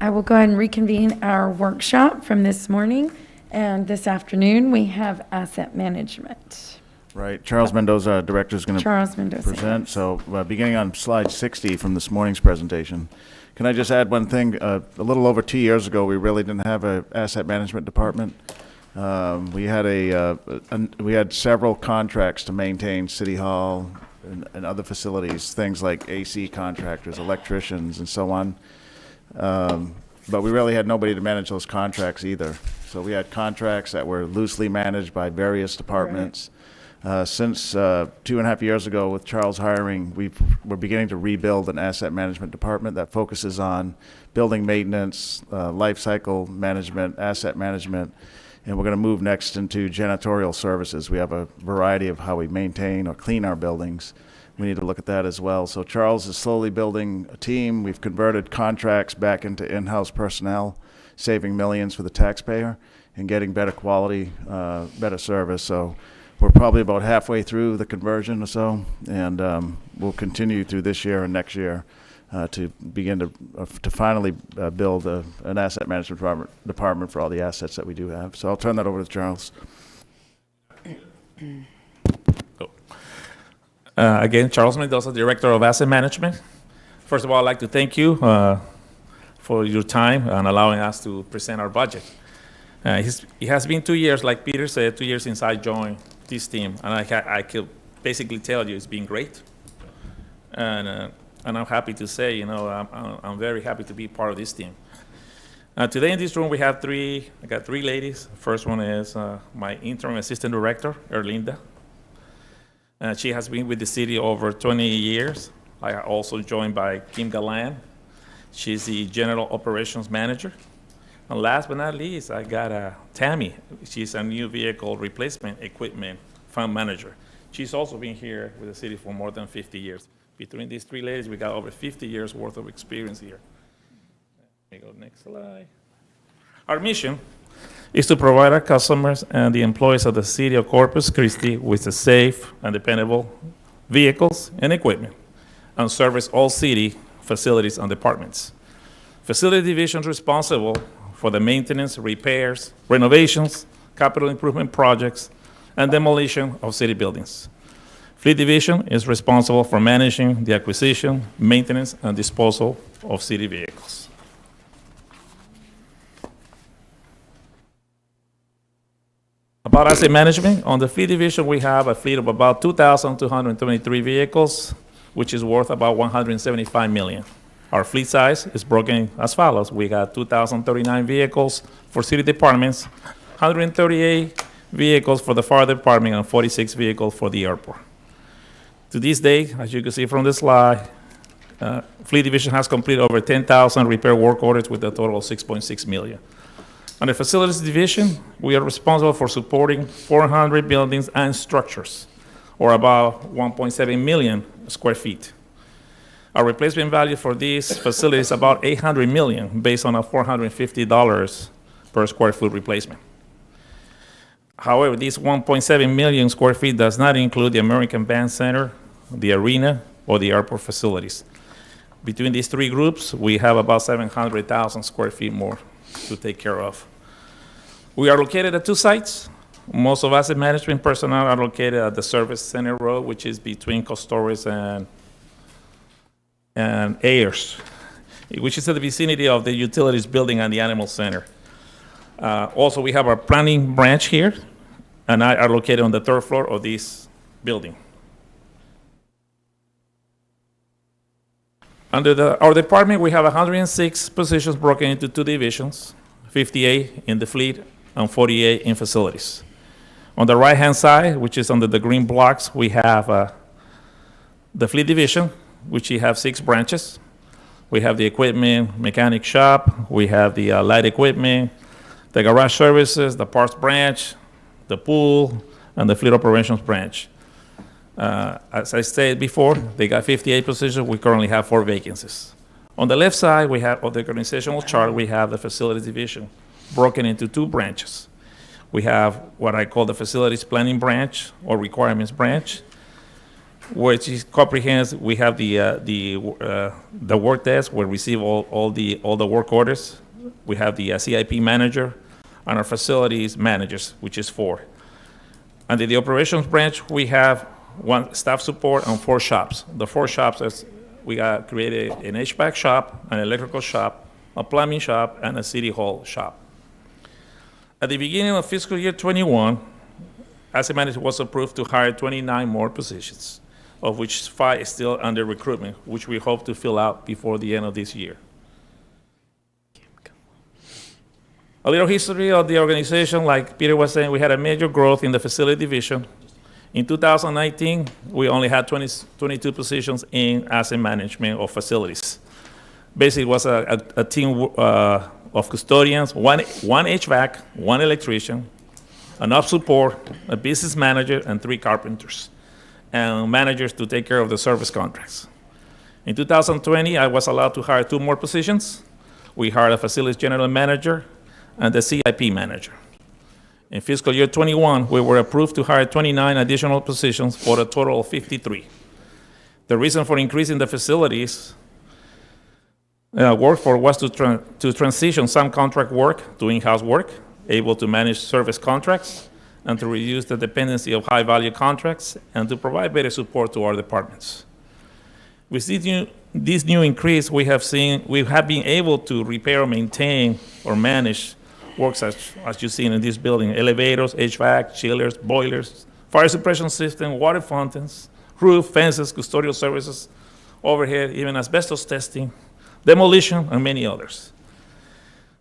I will go ahead and reconvene our workshop from this morning. And this afternoon, we have asset management. Right. Charles Mendoza, Director, is going to present. Yes. So beginning on slide 60 from this morning's presentation, can I just add one thing? A little over 2 years ago, we really didn't have an asset management department. We had several contracts to maintain City Hall and other facilities, things like AC contractors, electricians, and so on. But we really had nobody to manage those contracts either. So we had contracts that were loosely managed by various departments. Since 2.5 years ago, with Charles hiring, we're beginning to rebuild an asset management department that focuses on building maintenance, life cycle management, asset management, and we're going to move next into janitorial services. We have a variety of how we maintain or clean our buildings. We need to look at that as well. So Charles is slowly building a team. We've converted contracts back into in-house personnel, saving millions for the taxpayer and getting better quality, better service. So we're probably about halfway through the conversion or so, and we'll continue through this year and next year to begin to finally build an asset management department for all the assets that we do have. So I'll turn that over to Charles. Again, Charles Mendoza, Director of Asset Management. First of all, I'd like to thank you for your time and allowing us to present our budget. It has been 2 years, like Peter said, 2 years since I joined this team, and I could basically tell you it's been great. And I'm happy to say, I'm very happy to be part of this team. Today in this room, I got three ladies. The first one is my interim assistant director, Erlinda. She has been with the city over 20 years. I also joined by Kim Galan. She's the general operations manager. And last but not least, I got Tammy. She's a new vehicle replacement equipment fund manager. She's also been here with the city for more than 50 years. Between these three ladies, we got over 50 years worth of experience here. Let me go next slide. Our mission is to provide our customers and the employees of the city of Corpus Christi with a safe and dependable vehicles and equipment, and service all city facilities and departments. Facility division is responsible for the maintenance, repairs, renovations, capital improvement projects, and demolition of city buildings. Fleet division is responsible for managing the acquisition, maintenance, and disposal of city vehicles. About asset management, on the fleet division, we have a fleet of about 2,223 vehicles, which is worth about $175 million. Our fleet size is broken as follows. We got 2,039 vehicles for city departments, 138 vehicles for the fire department, and 46 vehicles for the airport. To this day, as you can see from the slide, fleet division has completed over 10,000 repair work orders with a total of $6.6 million. On the facilities division, we are responsible for supporting 400 buildings and structures, or about 1.7 million square feet. Our replacement value for these facilities is about $800 million, based on a $450 per square foot replacement. However, this 1.7 million square feet does not include the American Band Center, the arena, or the airport facilities. Between these three groups, we have about 700,000 square feet more to take care of. We are located at two sites. Most of asset management personnel are located at the Service Center Road, which is between Costores and Ayers, which is in the vicinity of the utilities building and the animal center. Also, we have our planning branch here, and I are located on the third floor of this building. Under our department, we have 106 positions broken into two divisions, 58 in the fleet and 48 in facilities. On the right-hand side, which is under the green blocks, we have the fleet division, which we have 6 branches. We have the equipment mechanic shop, we have the light equipment, the garage services, the parts branch, the pool, and the fleet operations branch. As I said before, they got 58 positions. We currently have 4 vacancies. On the left side, we have, of the organizational chart, we have the facilities division broken into 2 branches. We have what I call the facilities planning branch or requirements branch, which is comprehends. We have the work desk where we receive all the work orders. We have the CIP manager and our facilities managers, which is 4. Under the operations branch, we have 1 staff support and 4 shops. The 4 shops is we got created an HVAC shop, an electrical shop, a plumbing shop, and a city hall shop. At the beginning of fiscal year 21, asset management was approved to hire 29 more positions, of which 5 is still under recruitment, which we hope to fill out before the end of this year. A little history of the organization, like Peter was saying, we had a major growth in the facility division. In 2019, we only had 22 positions in asset management or facilities. Basically, it was a team of custodians, one HVAC, 1 electrician, an ops support, a business manager, and 3 carpenters, and managers to take care of the service contracts. In 2020, I was allowed to hire 2 more positions. We hired a facilities general manager and the CIP manager. In fiscal year 21, we were approved to hire 29 additional positions for a total of 53. The reason for increasing the facilities workforce was to transition some contract work to in-house work, able to manage service contracts, and to reduce the dependency of high-value contracts, and to provide better support to our departments. With this new increase, we have been able to repair, maintain, or manage works as you've seen in this building: elevators, HVAC, chillers, boilers, fire suppression system, water fountains, roof, fences, custodial services, overhead, even asbestos testing, demolition, and many others.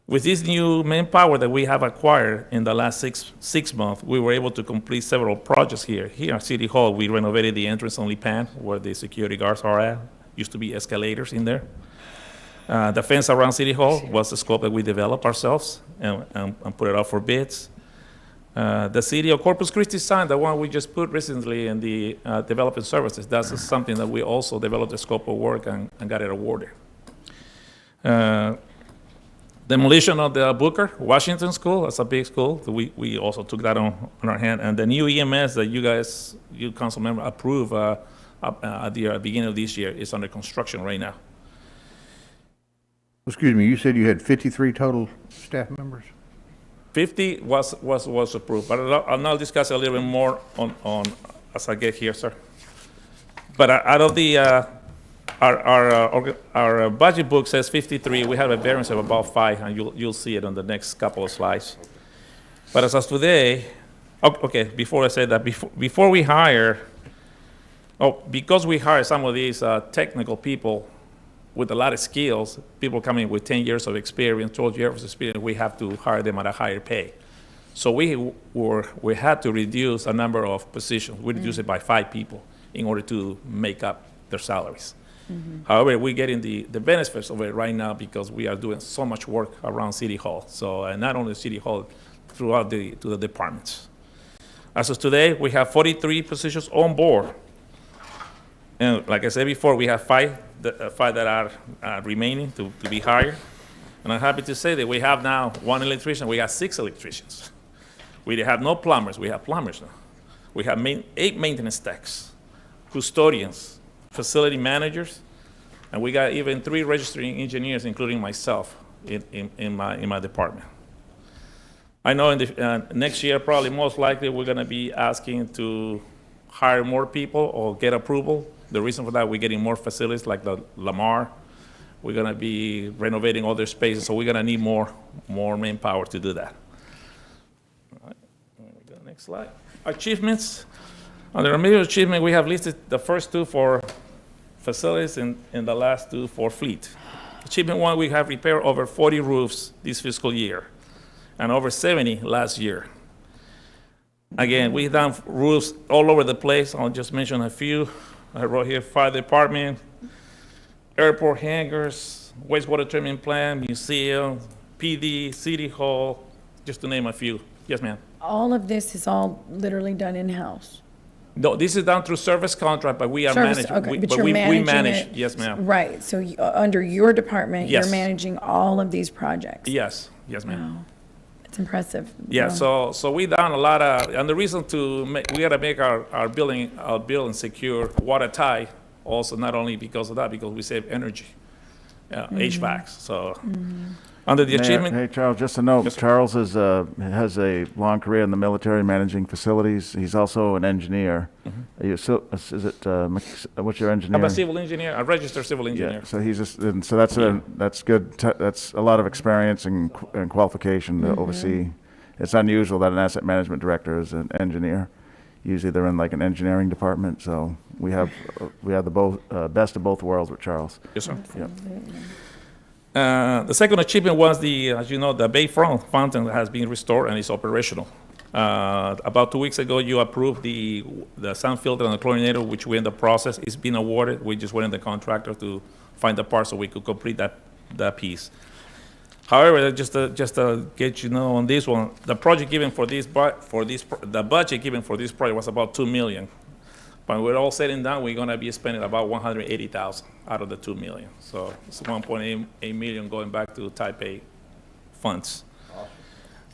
With this new manpower that we have acquired in the last six months, we were able to complete several projects here. Here at City Hall, we renovated the entrance-only pan where the security guards are at. Used to be escalators in there. The fence around City Hall was the scope that we developed ourselves and put it out for bids. The city of Corpus Christi sign, the one we just put recently in the development services, that's something that we also developed the scope of work and got it awarded. Demolition of the Booker Washington School, that's a big school. We also took that on our hand. And the new EMS that you council member approved at the beginning of this year is under construction right now. Excuse me, you said you had 53 total staff members? 50 was approved, but I'll now discuss a little bit more on as I get here, sir. But out of the our budget book says 53. We have a variance of about 5, and you'll see it on the next couple of slides. But as of today, okay, before I say that, before we hire, because we hire some of these technical people with a lot of skills, people coming with 10 years of experience, 12 years of experience, we have to hire them at a higher pay. So we had to reduce a number of positions. We reduced it by 5 people in order to make up their salaries. Mm-hmm. However, we're getting the benefits of it right now because we are doing so much work around City Hall. So not only City Hall, throughout to the departments. As of today, we have 43 positions on board. And like I said before, we have 5 that are remaining to be hired. And I'm happy to say that we have now 1 electrician. We got 6 electricians. We have no plumbers. We have plumbers now. We have 8 maintenance techs, custodians, facility managers, and we got even 3 registering engineers, including myself, in my department. I know in the next year, probably most likely, we're going to be asking to hire more people or get approval. The reason for that, we're getting more facilities like the Lamar. We're going to be renovating other spaces, so we're going to need more manpower to do that. All right, go to the next slide. Achievements. Under our major achievement, we have listed the first 2 for facilities and the last 2 for fleet. Achievement 1, we have repaired over 40 roofs this fiscal year and over 70 last year. Again, we've done roofs all over the place. I'll just mention a few. I wrote here fire department, airport hangars, wastewater treatment plant, museum, PD, city hall, just to name a few. Yes, ma'am. All of this is all literally done in-house? No, this is done through service contract, but we are managing. Okay, but we you're managing manage. it. Yes, ma'am. Right, so under your department, Yes. you're managing all of these projects? Yes, ma'am. Wow. It's impressive. Yeah, so we done a lot of, and the reason we gotta make our building secure, watertight, also not only because of that, because we save energy, HVAC, so. Under the achievement. Hey, Charles, just a note, Yes, sir. Charles has a long career in the military managing facilities. He's also an engineer. Are you, what's your engineer? I'm a civil engineer, a registered civil engineer. Yeah, so he's just, and so that's good. That's a lot of experience and qualification to oversee. It's unusual that an asset management director is an engineer. Usually they're in like an engineering department. So we have the best of both worlds with Charles. Yes, sir. Yep. The second achievement was as you know, the Bayfront fountain has been restored and is operational. About 2 weeks ago, you approved the sound filter and the chlorinator, which we're in the process. It's been awarded. We just went in the contractor to find the part so we could complete that piece. However, just to get you know on this one, the project given the budget given for this project was about $2 million. But when we're all said and done, we're gonna be spending about $180,000 out of the $2 million. So it's $1.8 million going back to Type A funds. Awesome.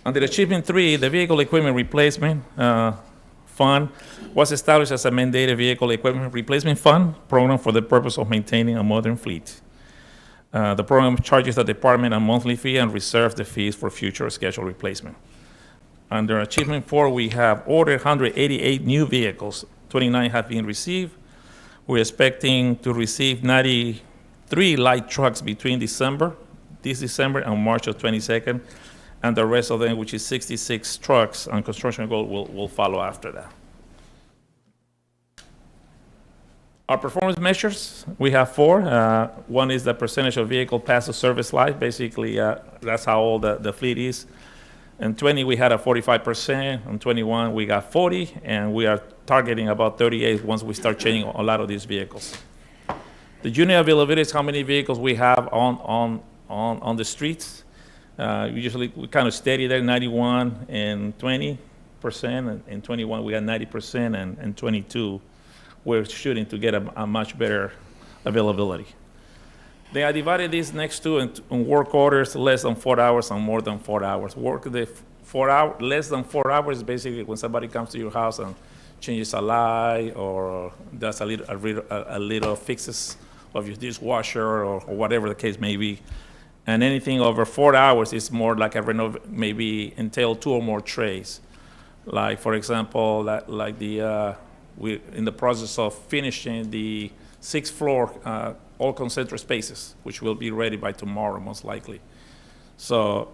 Under Achievement 3, the vehicle equipment replacement fund was established as a mandated vehicle equipment replacement fund program for the purpose of maintaining a modern fleet. The program charges the department a monthly fee and reserves the fees for future scheduled replacement. Under Achievement 4, we have ordered 188 new vehicles. 29 have been received. We're expecting to receive 93 light trucks between this December and March of 22nd, and the rest of them, which is 66 trucks on construction gold, will follow after that. Our performance measures, we have 4. One is the percentage of vehicle past the service life. Basically, that's how old the fleet is. In 20, we had a 45%. In 21, we got 40, and we are targeting about 38 once we start changing a lot of these vehicles. The unit availability is how many vehicles we have on the streets. We kind of steady there, 91 and 20%. And in 21, we got 90%, and 22, we're shooting to get a much better availability. They are divided these next two in work orders less than 4 hours and more than 4 hours. Less than 4 hours, basically when somebody comes to your house and changes a light or does a little fixes of your dishwasher or whatever the case may be. And anything over 4 hours is more like maybe entail 2 or more trays. Like for example, we're in the process of finishing the 6th floor all concentric spaces, which will be ready by tomorrow, most likely. So,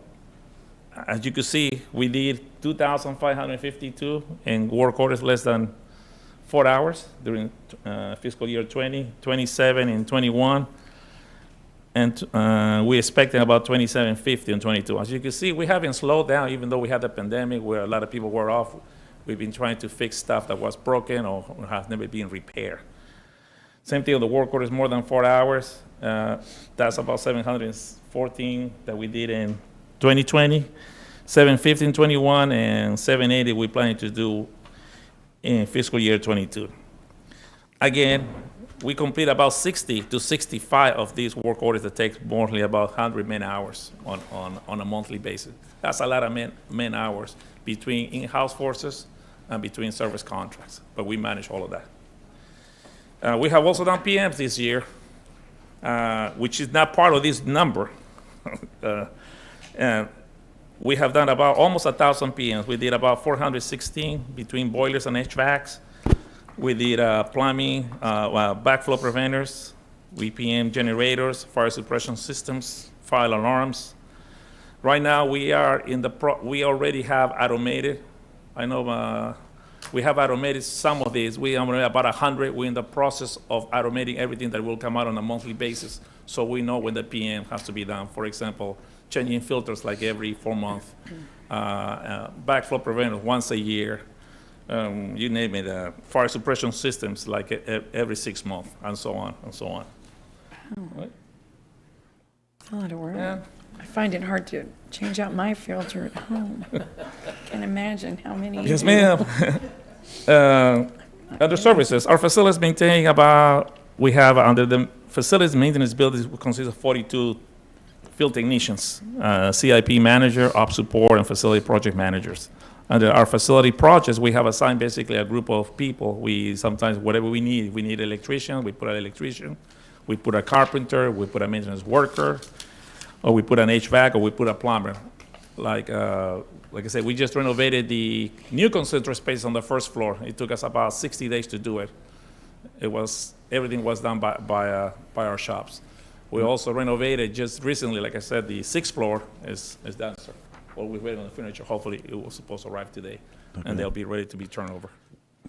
as you can see, we did 2,552 in work orders less than 4 hours during fiscal year 20, 27 and 21, and we're expecting about 2,750 in 22. As you can see, we haven't slowed down, even though we had the pandemic where a lot of people were off. We've been trying to fix stuff that was broken or has never been repaired. Same thing on the work orders, more than 4 hours. That's about 714 that we did in 2020, 750 in 21, and 780 we're planning to do in fiscal year 22. Again, we complete about 60 to 65 of these work orders that takes mostly about 100 man hours on a monthly basis. That's a lot of man hours between in-house forces and between service contracts, but we manage all of that. We have also done PMs this year, which is not part of this number. And we have done about almost 1,000 PMs. We did about 416 between boilers and HVACs. We did plumbing, backflow preventers. We PM generators, fire suppression systems, fire alarms. Right now, we are we already have automated. I know we have automated some of these. We are about 100. We're in the process of automating everything that will come out on a monthly basis, so we know when the PM has to be done. For example, changing filters like every 4 months, backflow preventers once a year, you name it, fire suppression systems like every 6 months, and so on and so on. Right? It's a lot of work. Yeah. I find it hard to change out my filter at home. Can't imagine how many. Yes, ma'am. Other services, our facilities maintaining we have under the facilities maintenance buildings, we consist of 42 field technicians, CIP manager, ops support, and facility project managers. Under our facility projects, we have assigned basically a group of people. We sometimes, whatever we need electrician, we put an electrician, we put a carpenter, we put a maintenance worker, or we put an HVAC, or we put a plumber. Like I said, we just renovated the new concentra space on the first floor. It took us about 60 days to do it. Everything was done by our shops. We also renovated just recently, like I said, the sixth floor is done, sir. Well, we're waiting on the furniture. Hopefully, it was supposed to arrive today, and they'll be ready to be turned over.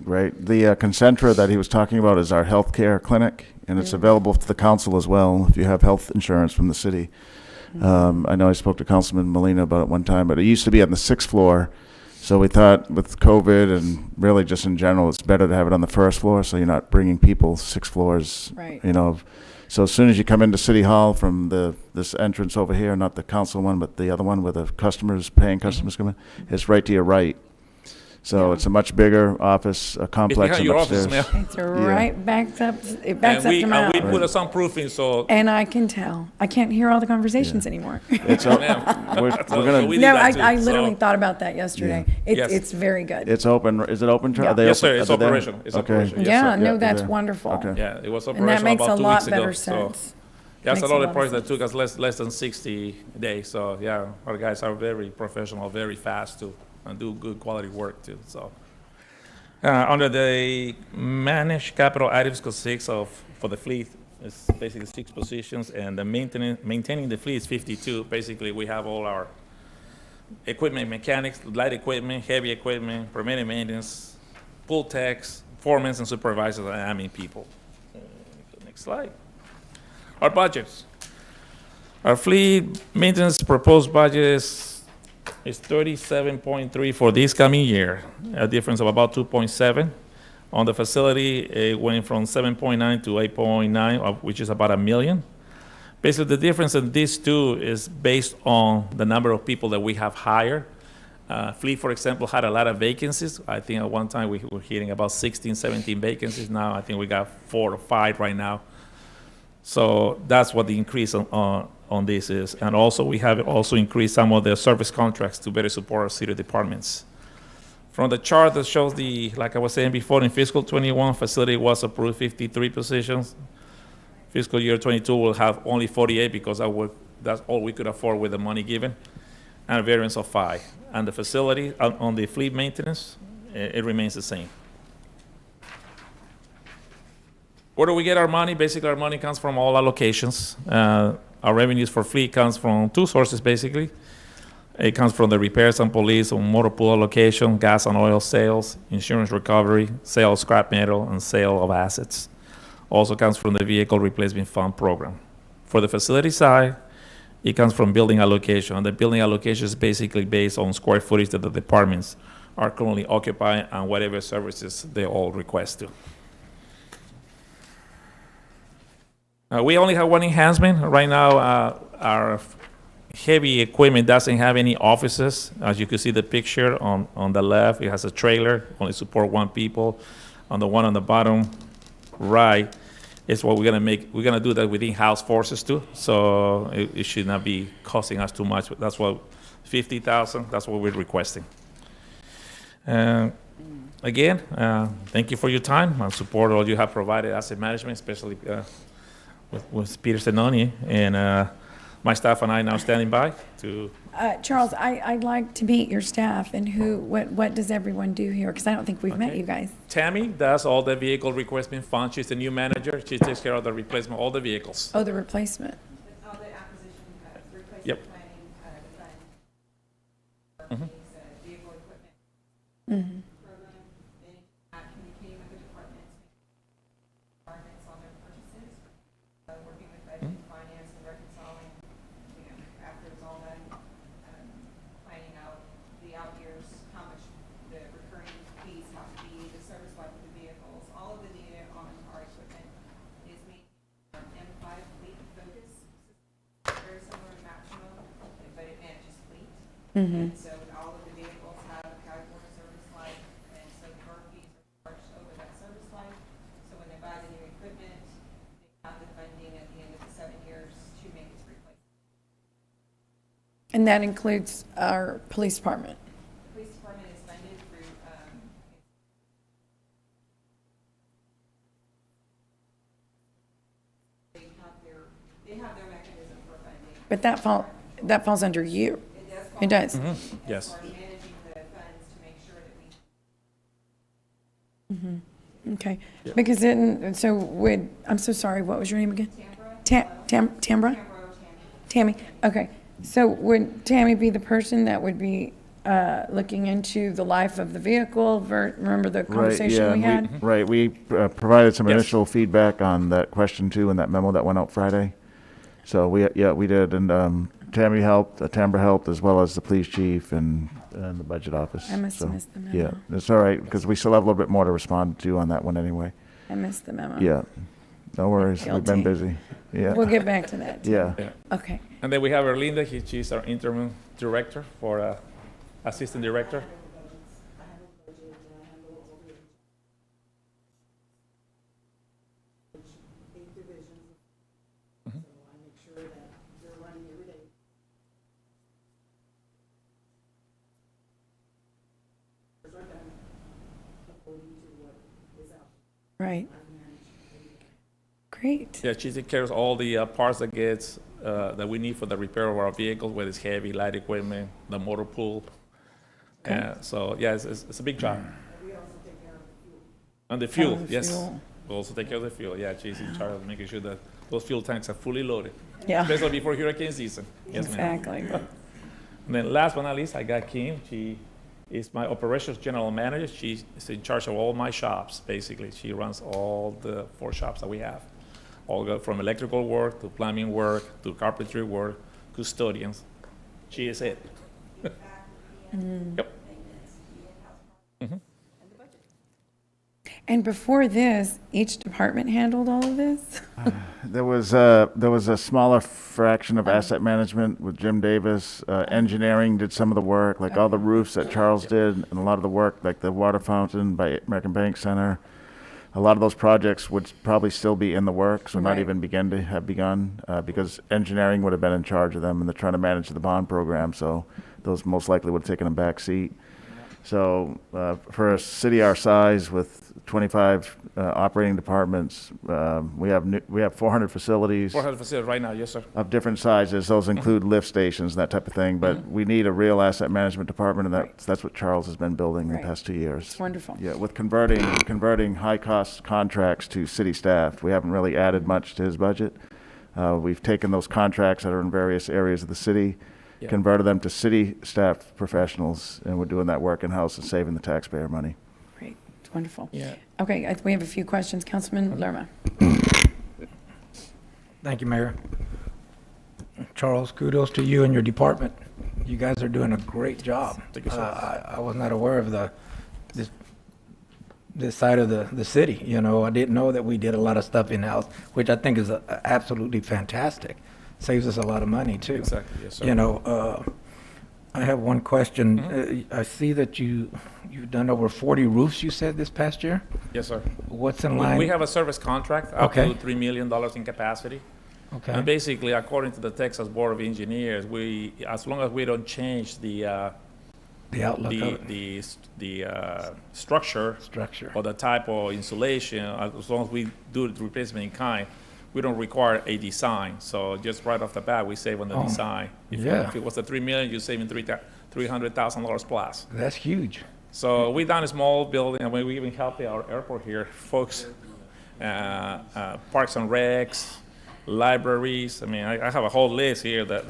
Great. The Concentra that he was talking about is our healthcare clinic, and it's available to the council as well if you have health insurance from the city. I know I spoke to Councilman Molina about it one time, but it used to be on the sixth floor. So we thought with COVID and really just in general, it's better to have it on the first floor so you're not bringing people 6 floors. Right. You know, so as soon as you come into City Hall from this entrance over here, not the council one, but the other one where the paying customers come in, it's right to your right. So it's a much bigger office, complex behind and your office, upstairs. Mel. It's right backed up, it backs up to And Mount. we put a soundproofing, so And I can tell. I can't hear all the conversations anymore. It's we're So gonna. we No, did that too, I literally so- thought about that yesterday. Yes. It's very good. It's open. Is it open? Yeah. Are they Yes, open? sir, it's Are they there? operational. It's Okay. operational. Yes, Yeah, sir. no, Yeah, that's yeah. wonderful. Okay. Yeah, it was And operational that makes about a 2 lot weeks ago. better So sense. that's Makes a lot a of lot of projects that took us less than 60 days. So yeah, our guys are very professional, very fast too, and do good quality work too. So under the managed capital items, for the fleet, it's basically 6 positions, and the maintaining the fleet is 52. Basically, we have all our equipment, mechanics, light equipment, heavy equipment, preventive maintenance, pool techs, foremen and supervisors, and admin people. Next slide. Our budgets. Our fleet maintenance proposed budget is 37.3 for this coming year, a difference of about 2.7. On the facility, it went from 7.9 to 8.9, which is about $1 million. Basically, the difference in these two is based on the number of people that we have hired. Fleet, for example, had a lot of vacancies. I think at one time we were hitting about 16, 17 vacancies. Now I think we got 4 or 5 right now. So that's what the increase on this is. And also we have also increased some of the service contracts to better support our city departments. From the chart that shows like I was saying before, in fiscal 21, facility was approved 53 positions. Fiscal year 22 will have only 48 because that's all we could afford with the money given, and a variance of 5. And the facility, on the fleet maintenance, it remains the same. Where do we get our money? Basically, our money comes from all allocations. Our revenues for fleet comes from 2 sources, basically. It comes from the repairs and police on motor pool allocation, gas and oil sales, insurance recovery, sale of scrap metal, and sale of assets. Also comes from the vehicle replacement fund program. For the facility side, it comes from building allocation. And the building allocation is basically based on square footage that the departments are currently occupying and whatever services they all request to. We only have one enhancement. Right now, our heavy equipment doesn't have any offices. As you can see the picture on the left, it has a trailer, only support 1 people. On the one on the bottom right is what we're gonna make. We're gonna do that with in-house forces too. So it should not be costing us too much. That's what, 50,000, that's what we're requesting. Again, thank you for your time and support all you have provided asset management, especially with Peter Senoni, and my staff and I now standing by to. Charles, I'd like to meet your staff and what does everyone do here? Because I don't think we've met Okay. you guys. Tammy does all the vehicle replacement fund. She's the new manager. She takes care of the replacement, all the vehicles. Oh, the replacement. All the acquisition, replacement Yep. planning, the fund, vehicle equipment Mhm. program, and communicating with the departments, requirements on their purchases, working with budget and finance and reconciling, after it's all done, planning out the out years, how much the recurring fees have to be, the service life of the vehicles, all of the data on our equipment is made M5 fleet focus. Very similar to Maximo, but it manages fleet. Mhm. And so all of the vehicles have a category service life, and so the burn fees are charged over that service life. So when they buy the new equipment, they have the funding at the end of the 7 years to make its replacement. And that includes our police department. The police department is funded through, they have their mechanism for funding. But that falls under you. It does fall. It does. Yes. As far as managing the funds to make sure that we. Okay. Because then, so would, I'm so sorry, what was your name again? Tambra? Tammy. Tammy, okay. So would Tammy be the person that would be looking into the life of the vehicle? Remember the conversation we had? Right, we provided some Yes. initial feedback on that question too in that memo that went out Friday. So we did, and Tambra helped, as well as the police chief and the budget office. I must have So, missed the memo. Yeah, it's all right, because we still have a little bit more to respond to on that one anyway. I missed the memo. Yeah, no worries, we've been Guilty. busy. Yeah, We'll get back to that. too. yeah. Yeah. Okay. And then we have Erlinda, she's our interim director for assistant director. Right. Great. Yeah, she takes care of all the parts that we need for the repair of our vehicles, whether it's heavy, light equipment, the motor pool. So, yeah, it's a big job. And the fuel, the yes. fuel. We also take care of the fuel. Yeah, she's in charge of making sure that those fuel tanks are fully loaded, Yeah, especially before hurricane season. Yes, ma'am. exactly. And then last but not least, I got Kim. She is my operations general manager. She's in charge of all my shops, basically. She runs all the 4 shops that we have. All go from electrical work to plumbing work to carpentry work, custodians. She is it. Yep. And before this, each department handled all of this? There was a smaller fraction of asset management with Jim Davis. Engineering did some of the work, like all the roofs that Charles did, and a lot of the work, like the water fountain by American Bank Center. A lot of those projects would probably still be in the works, or not Right. even have begun, because engineering would have been in charge of them, and they're trying to manage the bond program, so those most likely would have taken a back seat. So for a city our size with 25 operating departments, we have 400 facilities 400 facilities right now, yes, sir. of different sizes. Those include lift stations and that type of thing. But we need a real asset management department, and that's what Charles has been building Right. the past 2 years. It's wonderful. Yeah, with converting high-cost contracts to city staff. We haven't really added much to his budget. We've taken those contracts that are in various areas of the city, Yeah. converted them to city staff professionals, and we're doing that work in-house and saving the taxpayer money. Great. It's wonderful. Yeah. Okay, we have a few questions. Councilman Lerma. Thank you, Mayor. Charles, kudos to you and your department. You guys are doing a great job. Thank you, sir. I was not aware of this side of the city, you know. I didn't know that we did a lot of stuff in-house, which I think is absolutely fantastic. Saves us a lot of money, too. Exactly, yes, sir. You know, I have one question. I see that you've done over 40 roofs, you said, this past year? Yes, sir. What's in line? We have a service contract up Okay. to $3 million in capacity. Okay. And basically, according to the Texas Board of Engineers, as long as we don't change the The outlook of it. the structure Structure. or the type of insulation, as long as we do the replacement in kind, we don't require a design. So just right off the bat, we save on the Oh, design. yeah. If it was a $3 million, you're saving $300,000 plus. That's huge. So we done a small building, and we even helped our airport here, folks, parks and recs, libraries. I mean, I have a whole list here that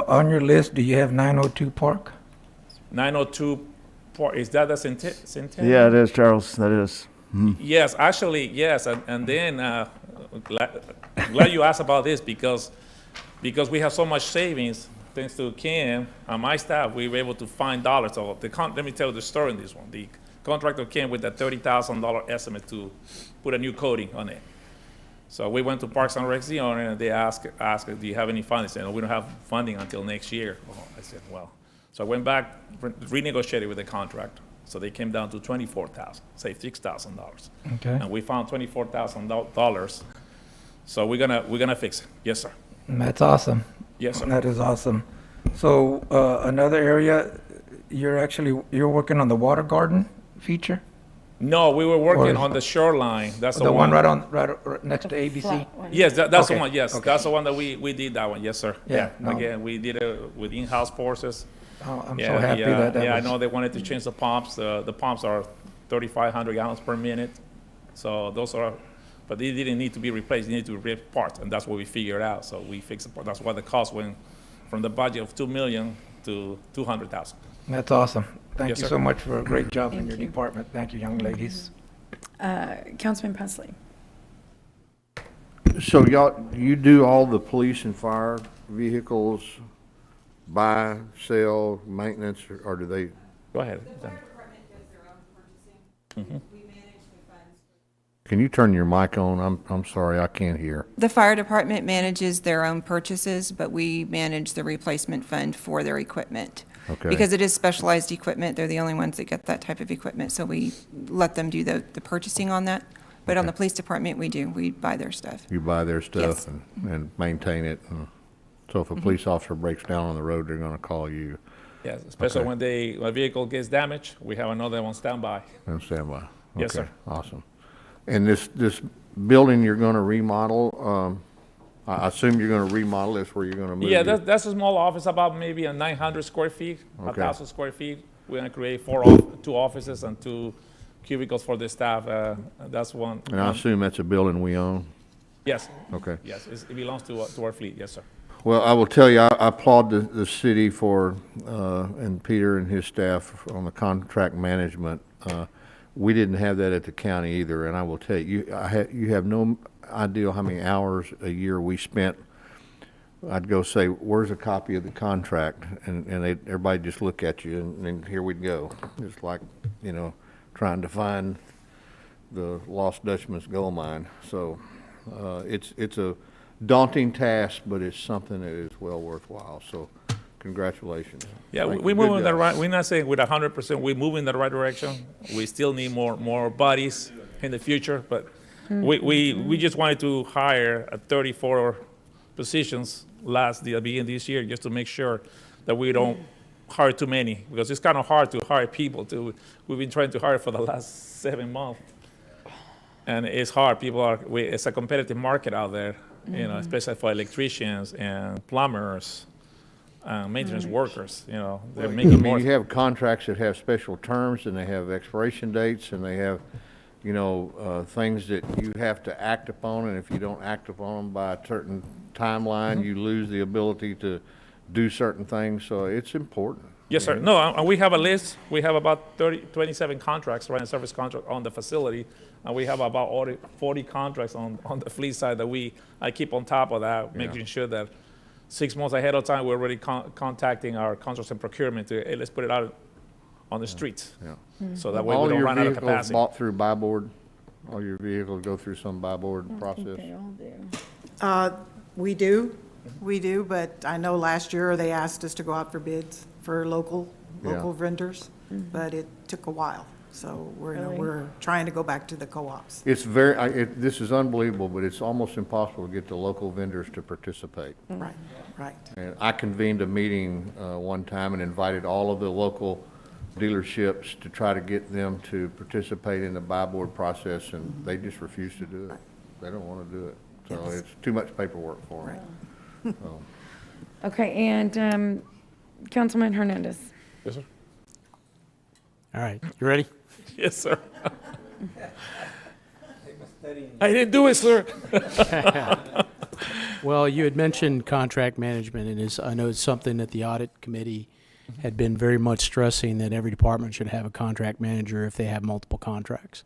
On your list, do you have 902 Park? 902 Park, is that the Centennial? Yeah, it is, Charles, that is. Yes, actually, yes, and then glad you asked about this because we have so much savings thanks to Kim and my staff. We were able to find dollars. So let me tell you the story in this one. The contractor came with a $30,000 estimate to put a new coating on it. So we went to Parks and Rec, the owner, and they asked, do you have any funding? They said, no, we don't have funding until next year. Oh, I said, well. So I went back, renegotiated with the contractor. So they came down to $24,000, saved $6,000. Okay. And we found $24,000. So we're gonna fix it. Yes, sir. That's awesome. Yes, sir. That is awesome. So, another area, you're working on the water garden feature? No, we were working Or- on the shoreline. That's The one right next to ABC? Flat one. Yes, that's the Okay, one, yes. okay. That's the one that we did that one, yes, sir. Yeah, no. Again, we did it with in-house forces. Oh, I'm so Yeah, happy yeah, that yeah, I was. know they wanted to change the pumps. The pumps are 3,500 gallons per minute. So those are, but they didn't need to be replaced. They need to be replaced parts, and that's what we figured out. So we fixed the part. That's why the cost went from the budget of $2 million to $200,000. That's awesome. Thank Yes, you sir. so much for a great job in Thank your you. department. Thank you, young ladies. Councilman Pusley. So you do all the police and fire vehicles, buy, sell, maintenance, or do they? Go ahead. The fire department does their own purchasing. We manage the funds. Can you turn your mic on? I'm sorry, I can't hear. The fire department manages their own purchases, but we manage the replacement fund for their equipment. Okay. Because it is specialized equipment, they're the only ones that get that type of equipment, so we let them do the purchasing on that. But on the police department, we buy their stuff. You buy their stuff Yes. and maintain it. So if a police officer breaks down on the road, they're gonna call you Yes, especially Okay. when a vehicle gets damaged, we have another one standby. and stand by. Yes, Okay, sir. Awesome. And this building you're gonna remodel, I assume you're gonna remodel this where you're gonna move Yeah, your- that's a small office, about maybe a 900 square feet, Okay. 1,000 square feet. We're gonna create two offices and 2 cubicles for the staff. That's one. And I assume that's a building we own? Yes, Okay. yes, it belongs to our fleet, yes, sir. Well, I will tell you, I applaud the city for, and Peter and his staff on the contract management. We didn't have that at the county either, and I will tell you, you have no idea how many hours a year we spent. I'd go say, where's a copy of the contract? And everybody just look at you, and here we'd go. It's like, trying to find the lost Dutchman's gold mine. So, it's a daunting task, but it's something that is well worthwhile. So, congratulations. Yeah, Thank we you. move Good in the job. right, we're not saying with 100%, we move in the right direction. We still need more bodies in the future, but we just wanted to hire 34 positions the beginning of this year, just to make sure that we don't hire too many, because it's kind of hard to hire people we've been trying to hire for the last 7 months. And it's hard, it's a competitive market out there, especially for electricians and plumbers, maintenance workers, they're I making more. mean, you have contracts that have special terms, and they have expiration dates, and they have, things that you have to act upon, and if you don't act upon them by a certain timeline, you lose the ability to do certain things, so it's important. Yes, sir. No, and we have a list. We have about 27 contracts, right, service contract on the facility, and we have about 40 contracts on the fleet side that I keep on top of that, making sure that 6 months ahead of time, we're already contacting our contracts and procurement to, hey, let's put it out on the streets. Yeah. So that way we don't run out of All your vehicles capacity. bought through buy board? All your vehicles go through some buy board process? They all do. We do, but I know last year they asked us to go out for bids for local Yeah. vendors, but it took a while. So Really? we're trying to go back to the co-ops. It's this is unbelievable, but it's almost impossible to get the local vendors to participate. Right, right. And I convened a meeting one time and invited all of the local dealerships to try to get them to participate in the buy board process, and they just refuse to do it. They don't want to do it. So Yes. it's too much paperwork for them. Right. So, Okay, and Councilman Hernandez. Yes, sir. All right, you ready? Yes, sir. I didn't do it, sir. Well, you had mentioned contract management, and I know it's something that the audit committee had been very much stressing, that every department should have a contract manager if they have multiple contracts.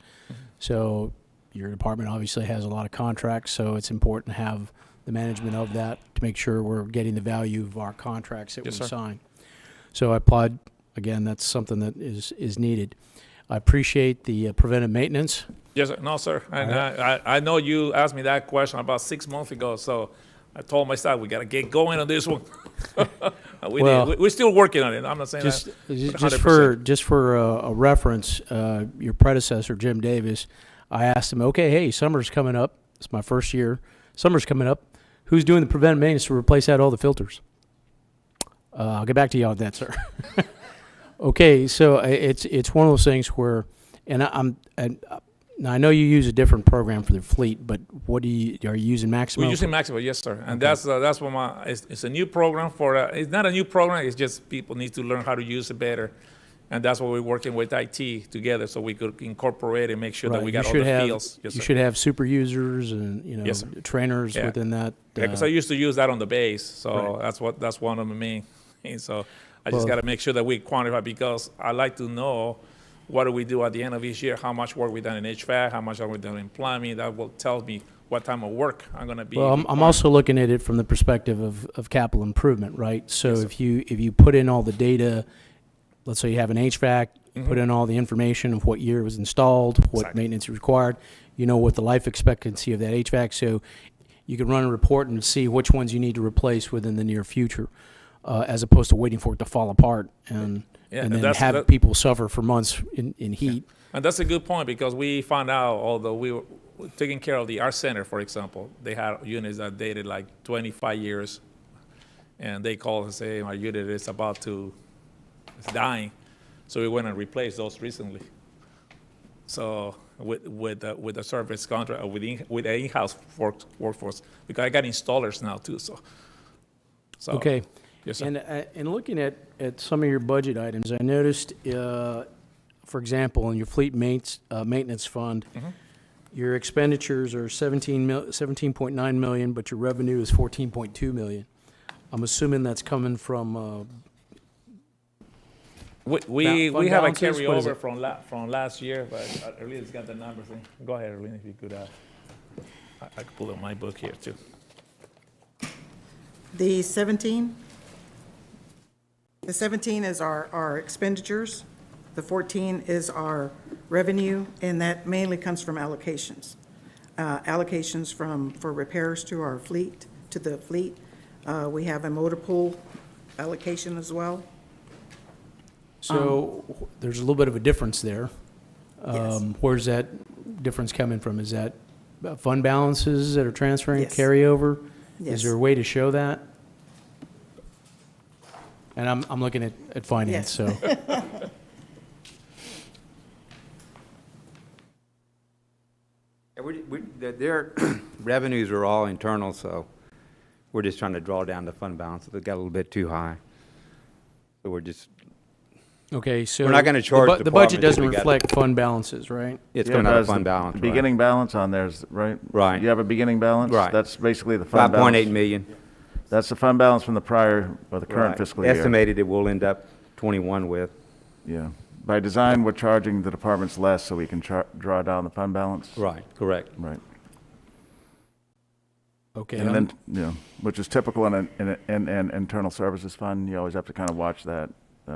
So your department obviously has a lot of contracts, so it's important to have the management of that to make sure we're getting the value of our contracts that we Yes, sir. sign. So I applaud, again, that's something that is needed. I appreciate the preventive maintenance. Yes, sir. No, sir. And I know you asked me that question about 6 months ago, so I told my staff, we got to get going on this one. Well, we're still working on it. I'm not saying Just, that. just for a reference, your predecessor, Jim Davis, I asked him, okay, hey, summer's coming up. It's my first year. Summer's coming up. Who's doing the preventive maintenance to replace out all the filters? I'll get back to you on that, sir. Okay, so it's one of those things where, now I know you use a different program for the fleet, but are you using Maximo? We're using Maximo, yes, sir. And that's what it's a new program it's not a new program, it's just people need to learn how to use it better. And that's what we're working with IT together, so we could incorporate and make sure that Right, we you got all should the have- fields. Yes, You sir. should have super users and, Yes, sir. trainers Yeah. within that. Yeah, because I used to use that on the base, so Right. that's one of the main things. So I just Well- got to make sure that we quantify, because I like to know what do we do at the end of each year, how much work we done in HVAC, how much are we done in plumbing. That will tell me what time of work I'm going to be. Well, I'm required. also looking at it from the perspective of capital improvement, right? So Yes, sir. if you put in all the data, let's say you have an HVAC, put in all the information of what year it was installed, what Exactly. maintenance is required, you know what the life expectancy of that HVAC, so you can run a report and see which ones you need to replace within the near future, as opposed to waiting for it to fall apart and Yeah, and and then that's- have that- people suffer for months in heat. And that's a good point, because we found out, although we were taking care of our center, for example, they had units that dated like 25 years. And they called and say, our unit is it's dying. So we went and replaced those recently. So with the service contract, with the in-house workforce, because I got installers now too, so. Okay. Yes, sir. And looking at some of your budget items, I noticed, for example, in your fleet maintenance fund, Mm-hmm. your expenditures are 17.9 million, but your revenue is 14.2 million. I'm assuming that's coming from, We fund have a balances? What is carryover it? from last year, but Erlene's got the numbers in. Go ahead, Erlene, if you could, I could pull up my book here too. The 17? The 17 is our expenditures. The 14 is our revenue, and that mainly comes from allocations. Allocations for repairs to our fleet, to the fleet. We have a motor pool allocation as well. so there's a little bit of a difference there. Yes. Where's that difference coming from? Is that fund balances that are transferring Yes. carryover? Yes. Is there a way to show that? And I'm looking at finance, Yes. so. Yeah, their revenues are all internal, so we're just trying to draw down the fund balance. It got a little bit too high. So we're just, Okay, so. We're not gonna the charge bu- The budget departments if doesn't we got it. reflect fund balances, right? it's Yeah, coming it out of does. fund The balance, right? Beginning balance on there's, right? Right. You have a beginning balance? Right. That's basically the fund 5.8 balance. million. That's the fund balance from the prior, or the current Right. fiscal year. Estimated it will end up 21 with. Yeah. By design, we're charging the departments less so we can draw down the fund balance. Right, correct. Right. Okay. And then, which is typical in an internal services fund. You always have to kind of watch that,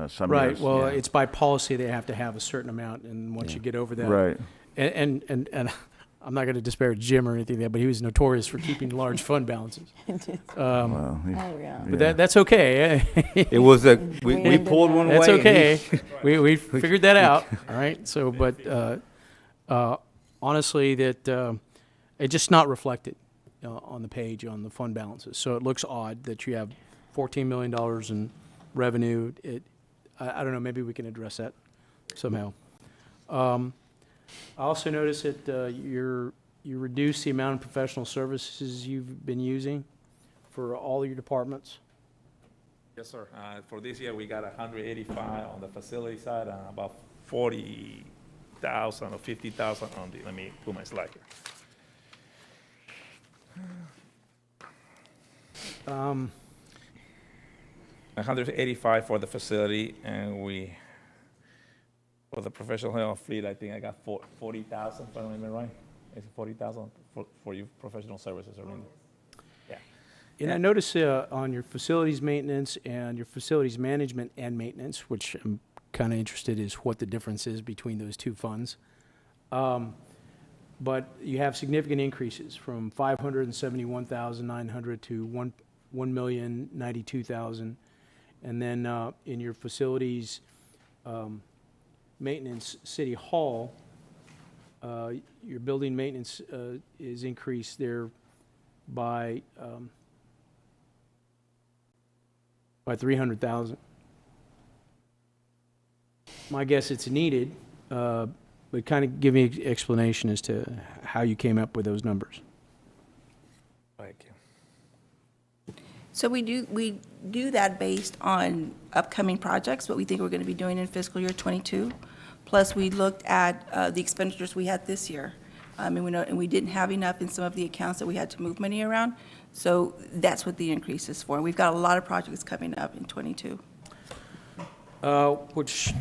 some Right, years. well, yeah. it's by policy, they have to have a certain amount, and once you get over that. Right. And I'm not gonna disparage Jim or anything there, but he was notorious for keeping large fund balances. Well, Oh, yeah. But that's okay. It was we pulled one away. That's and he- okay. We figured that out, all right? So, but honestly, that it's just not reflected on the page on the fund balances. So it looks odd that you have $14 million in revenue. I don't know, maybe we can address that somehow. I also noticed that you reduced the amount of professional services you've been using for all your departments. Yes, sir. For this year, we got 185 on the facility side and about 40,000 or 50,000 on let me put my slide here. 185 for the facility, and for the professional health fleet, I think I got 40,000, if I remember right. Is it 40,000 for your professional services, or yeah. And I notice on your facilities maintenance and your facilities management and maintenance, which I'm kind of interested is what the difference is between those two funds. But you have significant increases from 571,900 to 1,092,000. And then in your facilities maintenance, City Hall, your building maintenance is increased there by by 300,000. My guess it's needed, but kind of give me an explanation as to how you came up with those numbers. Thank you. So we do that based on upcoming projects, what we think we're going to be doing in fiscal year '22. Plus, we looked at the expenditures we had this year. And we didn't have enough in some of the accounts that we had to move money around. So that's what the increase is for. We've got a lot of projects coming up in '22. Which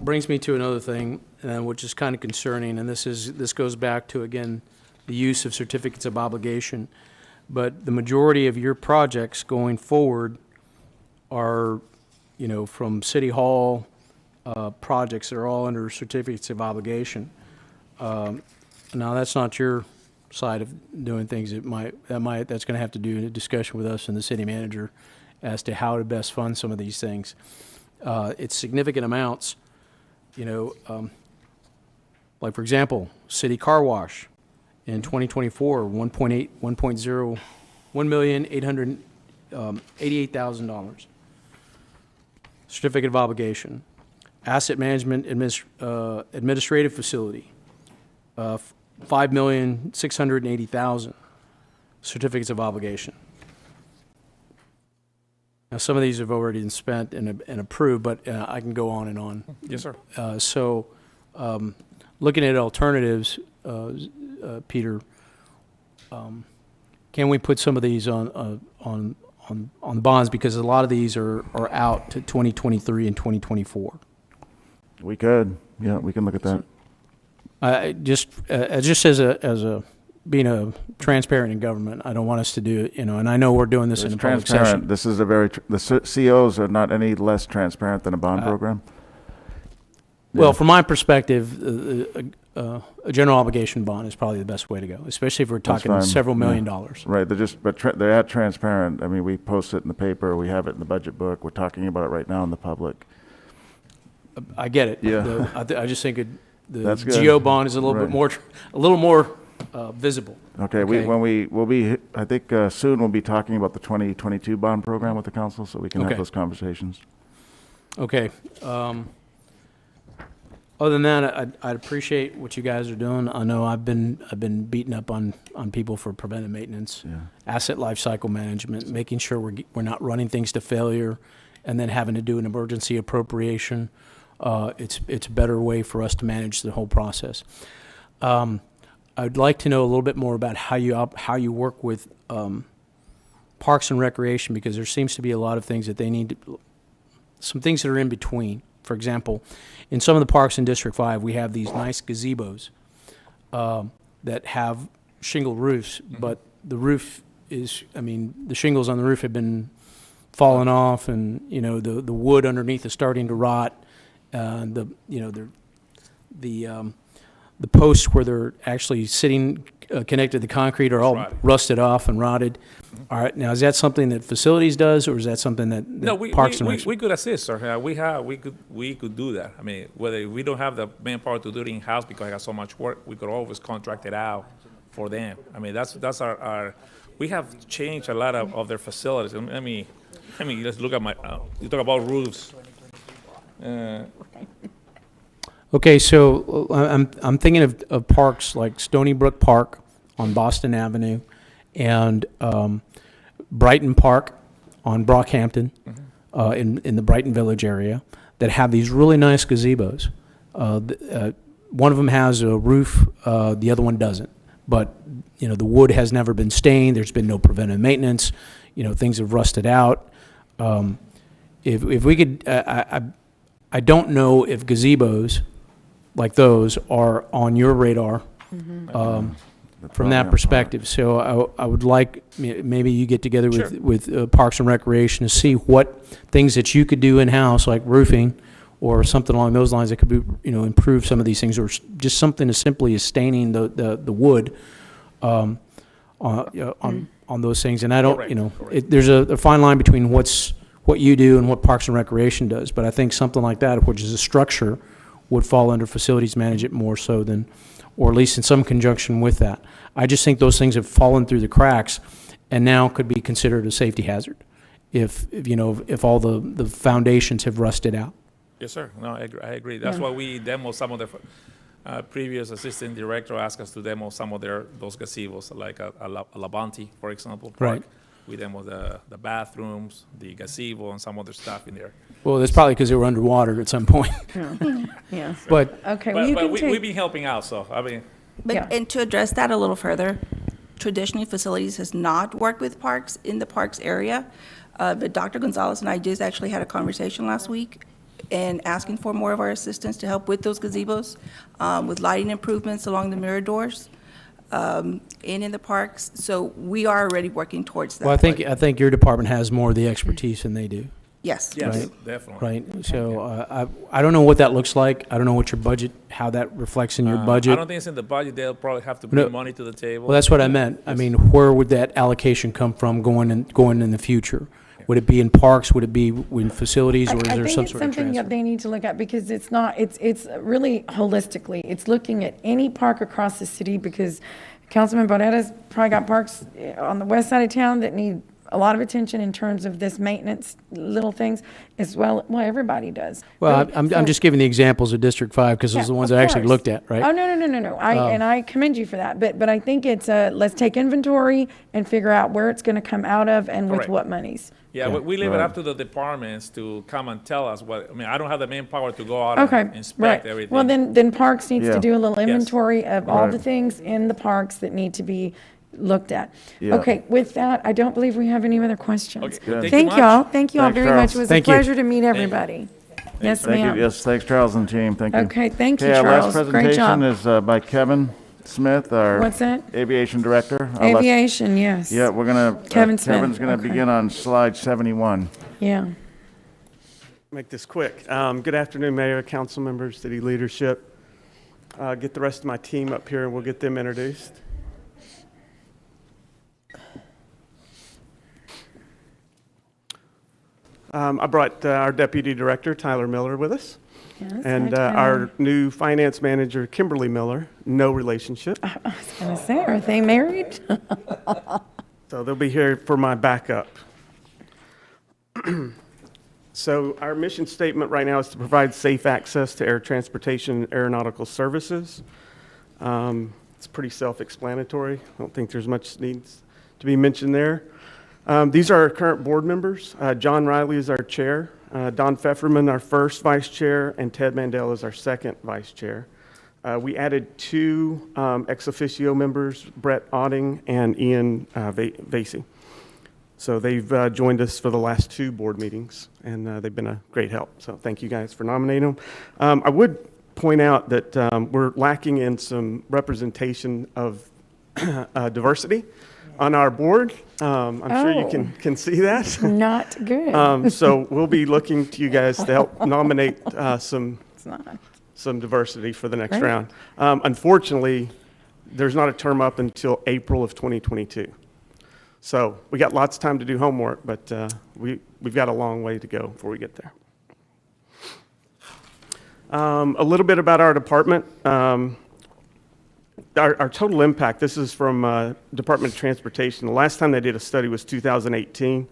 brings me to another thing, which is kind of concerning, and this goes back to, again, the use of certificates of obligation. But the majority of your projects going forward are, from City Hall projects that are all under certificates of obligation. Now, that's not your side of doing things. That's going to have to do a discussion with us and the city manager as to how to best fund some of these things. It's significant amounts, like, for example, city car wash in 2024, $1,888,000. Certificate of obligation. Asset management administrative facility, $5,680,000 certificates of obligation. Now, some of these have already been spent and approved, but I can go on and on. Yes, sir. So, looking at alternatives, Peter, can we put some of these on the bonds, because a lot of these are out to 2023 and 2024? We could, yeah, we can look at that. Just as a being a transparent in government, I don't want us to do it, and I know we're doing this in a public session. This is the COs are not any less transparent than a bond program. Well, from my perspective, a general obligation bond is probably the best way to go, especially if we're talking fine. several million Yeah. dollars. Right, they're at transparent. I mean, we post it in the paper, we have it in the budget book, we're talking about it right now in the public. I get it. Yeah. I just think the That's good. GO bond is a little bit Right. more visible. Okay, I think soon we'll be talking about the 2022 bond program with the council, so we can Okay. have those conversations. Okay. Other than that, I'd appreciate what you guys are doing. I know I've been beaten up on people for preventive maintenance, Yeah. asset life cycle management, making sure we're not running things to failure, and then having to do an emergency appropriation. It's a better way for us to manage the whole process. I'd like to know a little bit more about how you work with Parks and Recreation, because there seems to be a lot of things that they need some things that are in between. For example, in some of the parks in District 5, we have these nice gazebos that have shingle roofs, but the roof the shingles on the roof have been falling off, and the wood underneath is starting to rot. The posts where they're actually sitting connected to concrete are all Rotted. rusted off and rotted. All right, now is that something that facilities does, or is that something that No, Parks and Rec? we could assist, sir. We could do that. I mean, whether we don't have the manpower to do it in-house because I got so much work, we could always contract it out for them. I mean, that's our we have changed a lot of their facilities. Let me let's look at you talk about roofs. Okay, so I'm thinking of parks like Stony Brook Park on Boston Avenue, and Brighton Park on Brockhampton, in the Brighton Village area, that have these really nice gazebos. One of them has a roof, the other one doesn't. But the wood has never been stained. There's been no preventive maintenance. Things have rusted out. If we could, I don't know if gazebos like those are on your radar from that perspective. So I would like, maybe you get together with Parks and Recreation to see what things that you could do in-house, like roofing or something along those lines that could be, improve some of these things, or just something as simply as staining the wood on those things. And I don't, Correct. there's a fine line between what you do and what Parks and Recreation does. But I think something like that, which is a structure, would fall under facilities management more so than, or at least in some conjunction with that. I just think those things have fallen through the cracks and now could be considered a safety hazard. if all the foundations have rusted out. Yes, sir. No, I agree. That's why we demo some of the previous assistant director asked us to demo some of those gazebos, like a Labonte, for example. Park. Right. We demo the bathrooms, the gazebo, and some other stuff in there. Well, that's probably because they were underwater at some point. Yeah. But Okay, well, you But can we've take, been helping out, so, I mean, But, Yeah. and to address that a little further, traditionally, facilities has not worked with parks in the parks area. But Dr. Gonzalez and I just actually had a conversation last week and asking for more of our assistance to help with those gazebos, with lighting improvements along the mirror doors, in the parks. So we are already working towards that. well, I think your department has more of the expertise than they do. Yes. yes, Right. definitely. Right, so I don't know what that looks like. I don't know what your budget, how that reflects in your I budget. don't think it's in the budget. They'll probably have to No. bring money to the table. Well, that's what I meant. I mean, where would that allocation come from going in the future? Would it be in parks? Would it be in facilities, or is I there think some it's sort of something that transfer? they need to look at, because it's not, it's really holistically. It's looking at any park across the city, because Councilman Barrera's probably got parks on the west side of town that need a lot of attention in terms of this maintenance, little things, as well, everybody does. Well, Right? I'm So- just giving the examples of District 5 because those are the Yeah, ones of I actually course. looked at, right? Oh, no. And I commend you for that. But I think it's, let's take inventory and figure out where it's going to come out of and with Correct. what monies. Yeah, we leave it up to the departments to come and tell us what, I mean, I don't have the manpower to go out Okay, and right. inspect everything. Well, then Parks needs Yeah. to do a little Yes. inventory of all Right. the things in the parks that need to be looked at. Yeah. Okay, with that, I don't believe we have any other questions. Okay, well, Good. thank you much. Thank you all Thanks, very Charles. much. It was a Thank you. pleasure to meet everybody. Yes, Thank you. ma'am. Yes, thanks, Charles and team. Thank you. Okay, thank you, Okay, our last Charles. Great presentation job. is by Kevin Smith, our What's that? aviation director. I'll let- Aviation, yes. Yeah, we're gonna, Kevin Smith, Kevin's gonna okay. begin on slide 71. Yeah. Make this quick. Good afternoon, Mayor, council members, city leadership. Get the rest of my team up here and we'll get them introduced. I brought our deputy director, Tyler Miller, with us. Yes, And hi, our Tyler. new finance manager, Kimberly Miller, no relationship. I was gonna say, are they married? So they'll be here for my backup. So our mission statement right now is to provide safe access to air transportation and aeronautical services. It's pretty self-explanatory. I don't think there's much needs to be mentioned there. These are our current board members. John Riley is our chair, Don Pfefferman, our first vice chair, and Ted Mandel is our second vice chair. We added two ex officio members, Brett Otting and Ian Vasey. So they've joined us for the last two board meetings, and they've been a great help. So thank you guys for nominating them. I would point out that we're lacking in some representation of diversity on our board. I'm sure you Oh. can see that. Not good. So we'll be looking to you guys to help nominate some It's not. diversity for the next Great. round. Unfortunately, there's not a term up until April of 2022. So we got lots of time to do homework, but we've got a long way to go before we get there. A little bit about our department. Our total impact, this is from Department of Transportation. The last time they did a study was 2018.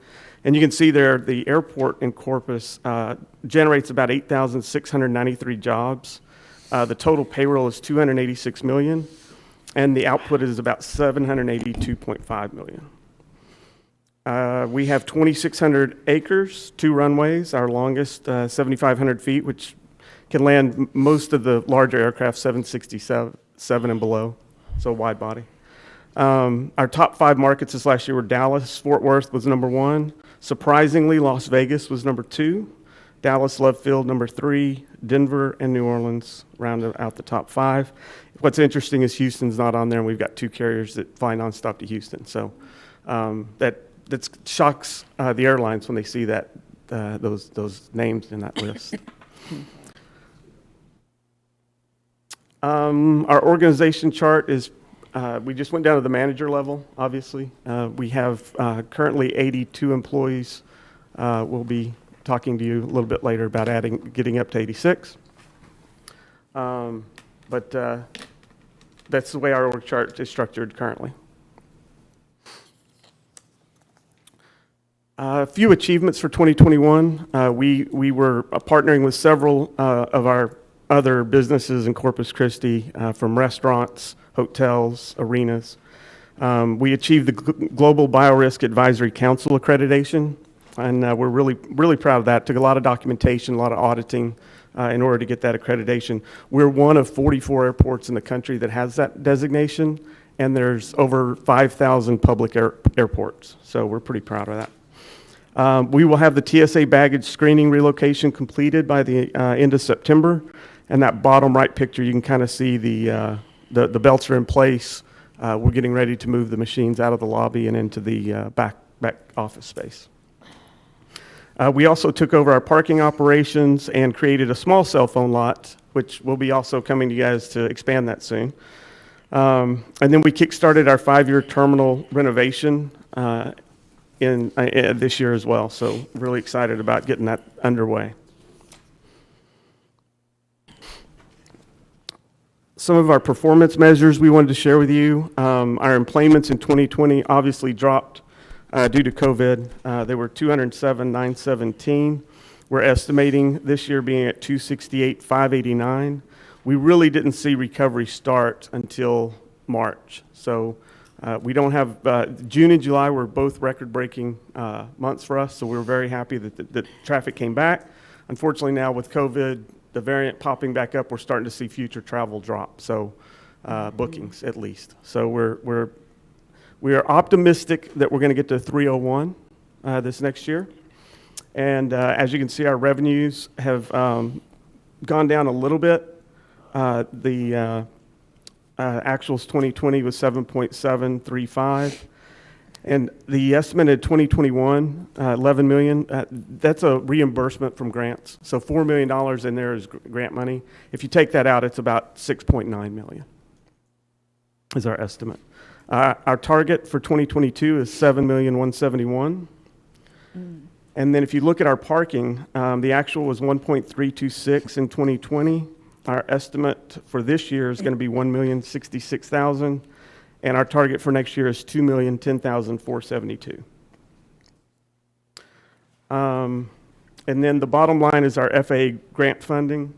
And you can see there, the airport in Corpus generates about 8,693 jobs. The total payroll is 286 million, and the output is about 782.5 million. We have 2,600 acres, 2 runways, our longest 7,500 feet, which can land most of the larger aircraft, 767 and below, so wide body. Our top 5 markets this last year were Dallas, Fort Worth was number 1. Surprisingly, Las Vegas was number 2. Dallas, Love Field, number 3. Denver and New Orleans rounded out the top 5. What's interesting is Houston's not on there, and we've got 2 carriers that fly nonstop to Houston. So that shocks the airlines when they see that those names in that list. Our organization chart is, we just went down to the manager level, obviously. We have currently 82 employees. We'll be talking to you a little bit later about getting up to 86. But that's the way our org chart is structured currently. A few achievements for 2021. We were partnering with several of our other businesses in Corpus Christi, from restaurants, hotels, arenas. We achieved the Global Biorisk Advisory Council accreditation, and we're really proud of that. Took a lot of documentation, a lot of auditing in order to get that accreditation. We're one of 44 airports in the country that has that designation, and there's over 5,000 public airports, so we're pretty proud of that. We will have the TSA baggage screening relocation completed by the end of September. And that bottom right picture, you can kind of see the belts are in place. We're getting ready to move the machines out of the lobby and into the back office space. We also took over our parking operations and created a small cell phone lot, which will be also coming to you guys to expand that soon. And then we kickstarted our 5-year terminal renovation in this year as well. So really excited about getting that underway. Some of our performance measures we wanted to share with you. Our employments in 2020 obviously dropped due to COVID. They were 207,917. We're estimating this year being at 268,589. We really didn't see recovery start until March. So we don't have, June and July were both record-breaking months for us, so we were very happy that the traffic came back. Unfortunately now with COVID, the variant popping back up, we're starting to see future travel drop, so bookings at least. So we are optimistic that we're going to get to 301 this next year. And as you can see, our revenues have gone down a little bit. The actuals 2020 was 7.735. And the estimated 2021, 11 million, that's a reimbursement from grants. So $4 million in there is grant money. If you take that out, it's about 6.9 million is our estimate. Our target for 2022 is 7,171,000. And then if you look at our parking, the actual was 1.326 in 2020. Our estimate for this year is going to be 1,066,000. And our target for next year is 2,010,472. And then the bottom line is our FAA grant funding,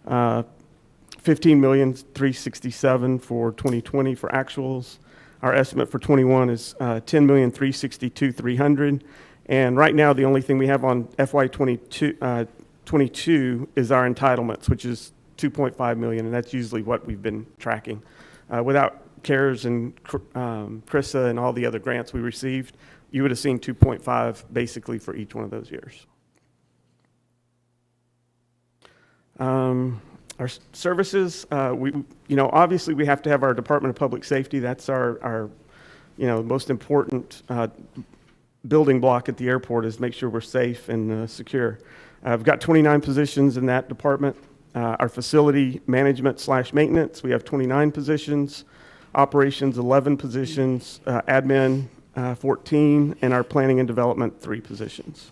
15,367,000 for 2020 for actuals. Our estimate for 21 is 10,362,300. And right now, the only thing we have on FY22 22 is our entitlements, which is 2.5 million, and that's usually what we've been tracking. Without CARES and Christi and all the other grants we received, you would have seen 2.5 basically for each one of those years. Our services, obviously we have to have our Department of Public Safety. That's our most important building block at the airport, is make sure we're safe and secure. I've got 29 positions in that department. Our facility management / maintenance, we have 29 positions. Operations, 11 positions. Admin, 14. And our planning and development, 3 positions.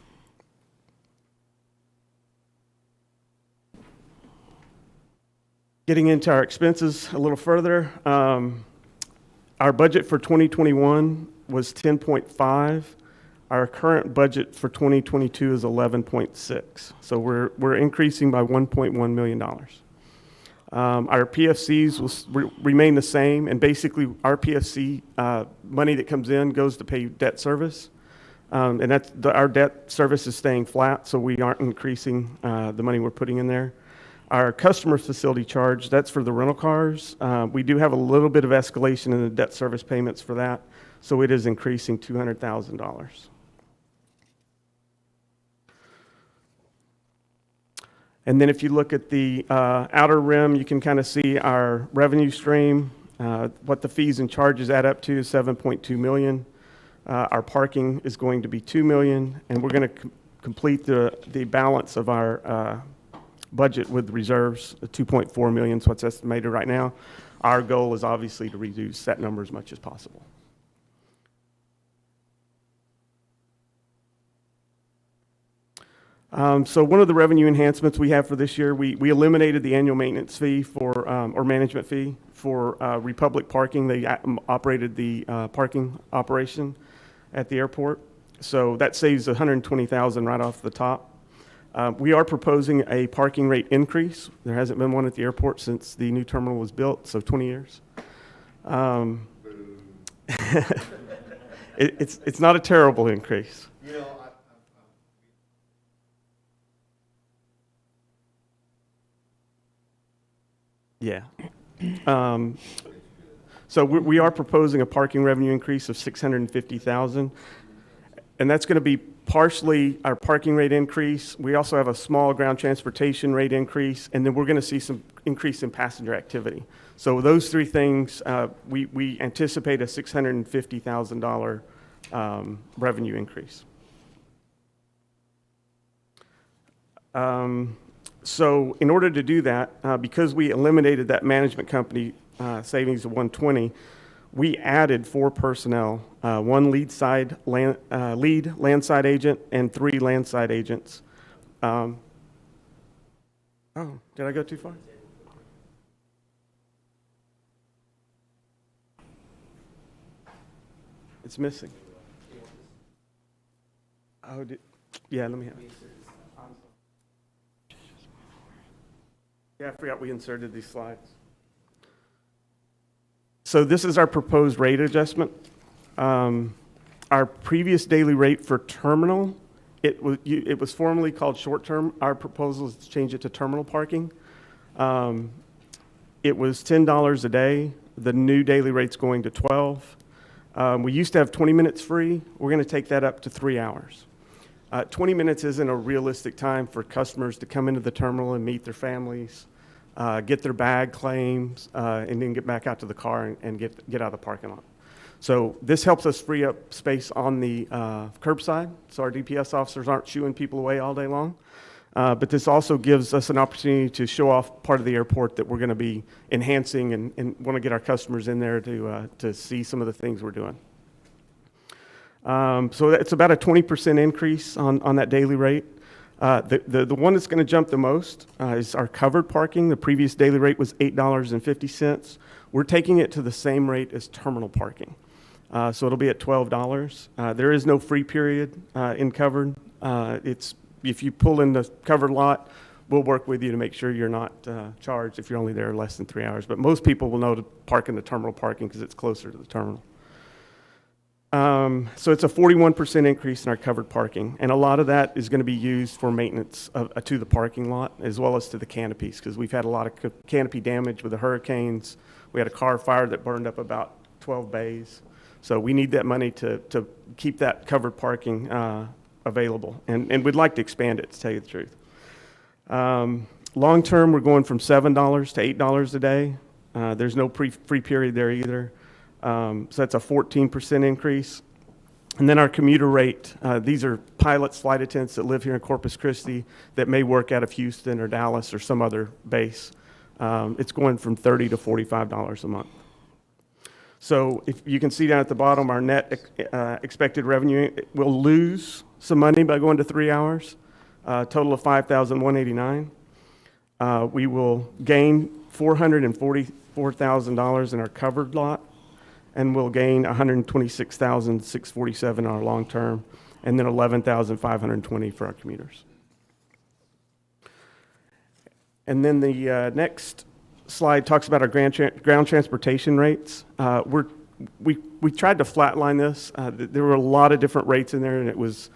Getting into our expenses a little further, our budget for 2021 was 10.5. Our current budget for 2022 is 11.6. So we're increasing by $1.1 million. Our PFCs will remain the same, and basically our PFC money that comes in goes to pay debt service, and our debt service is staying flat, so we aren't increasing the money we're putting in there. Our customer facility charge, that's for the rental cars. We do have a little bit of escalation in the debt service payments for that, so it is increasing $200,000. And then if you look at the outer rim, you can kind of see our revenue stream. What the fees and charges add up to is 7.2 million. Our parking is going to be 2 million, and we're going to complete the balance of our budget with reserves, 2.4 million is what's estimated right now. Our goal is obviously to reduce that number as much as possible. So one of the revenue enhancements we have for this year, we eliminated the annual maintenance fee for, or management fee for Republic Parking. They operated the parking operation at the airport. So that saves $120,000 right off the top. We are proposing a parking rate increase. There hasn't been one at the airport since the new terminal was built, so 20 years. It's not a terrible increase. Yeah. So we are proposing a parking revenue increase of $650,000, and that's going to be partially our parking rate increase. We also have a small ground transportation rate increase, and then we're going to see some increase in passenger activity. So those three things, we anticipate a $650,000 revenue increase. So in order to do that, because we eliminated that management company savings of 120, we added 4 personnel, 1 lead landside agent and 3 landside agents. Oh, did I go too far? It's missing. Oh, yeah, let me have it. Yeah, I forgot we inserted these slides. So this is our proposed rate adjustment. Our previous daily rate for terminal, it was formerly called short-term. Our proposal is to change it to terminal parking. It was $10 a day. The new daily rate's going to $12. We used to have 20 minutes free. We're going to take that up to 3 hours. 20 minutes isn't a realistic time for customers to come into the terminal and meet their families, get their bag claims, and then get back out to the car and get out of the parking lot. So this helps us free up space on the curbside, so our DPS officers aren't shooing people away all day long. But this also gives us an opportunity to show off part of the airport that we're going to be enhancing and want to get our customers in there to see some of the things we're doing. So it's about a 20% increase on that daily rate. The one that's going to jump the most is our covered parking. The previous daily rate was $8.50. We're taking it to the same rate as terminal parking. So it'll be at $12. There is no free period in covered. If you pull in the covered lot, we'll work with you to make sure you're not charged if you're only there less than 3 hours. But most people will know to park in the terminal parking because it's closer to the terminal. So it's a 41% increase in our covered parking, and a lot of that is going to be used for maintenance to the parking lot as well as to the canopies, because we've had a lot of canopy damage with the hurricanes. We had a car fire that burned up about 12 bays. So we need that money to keep that covered parking available, and we'd like to expand it, to tell you the truth. Long term, we're going from $7 to $8 a day. There's no free period there either. So that's a 14% increase. And then our commuter rate, these are pilots, flight attendants that live here in Corpus Christi that may work out of Houston or Dallas or some other base. It's going from $30 to $45 a month. So if you can see down at the bottom, our net expected revenue, we'll lose some money by going to 3 hours, total of $5,189. We will gain $444,000 in our covered lot, and we'll gain $126,647 in our long term, and then $11,520 for our commuters. And then the next slide talks about our ground transportation rates. We tried to flatline this. There were a lot of different rates in there, and it was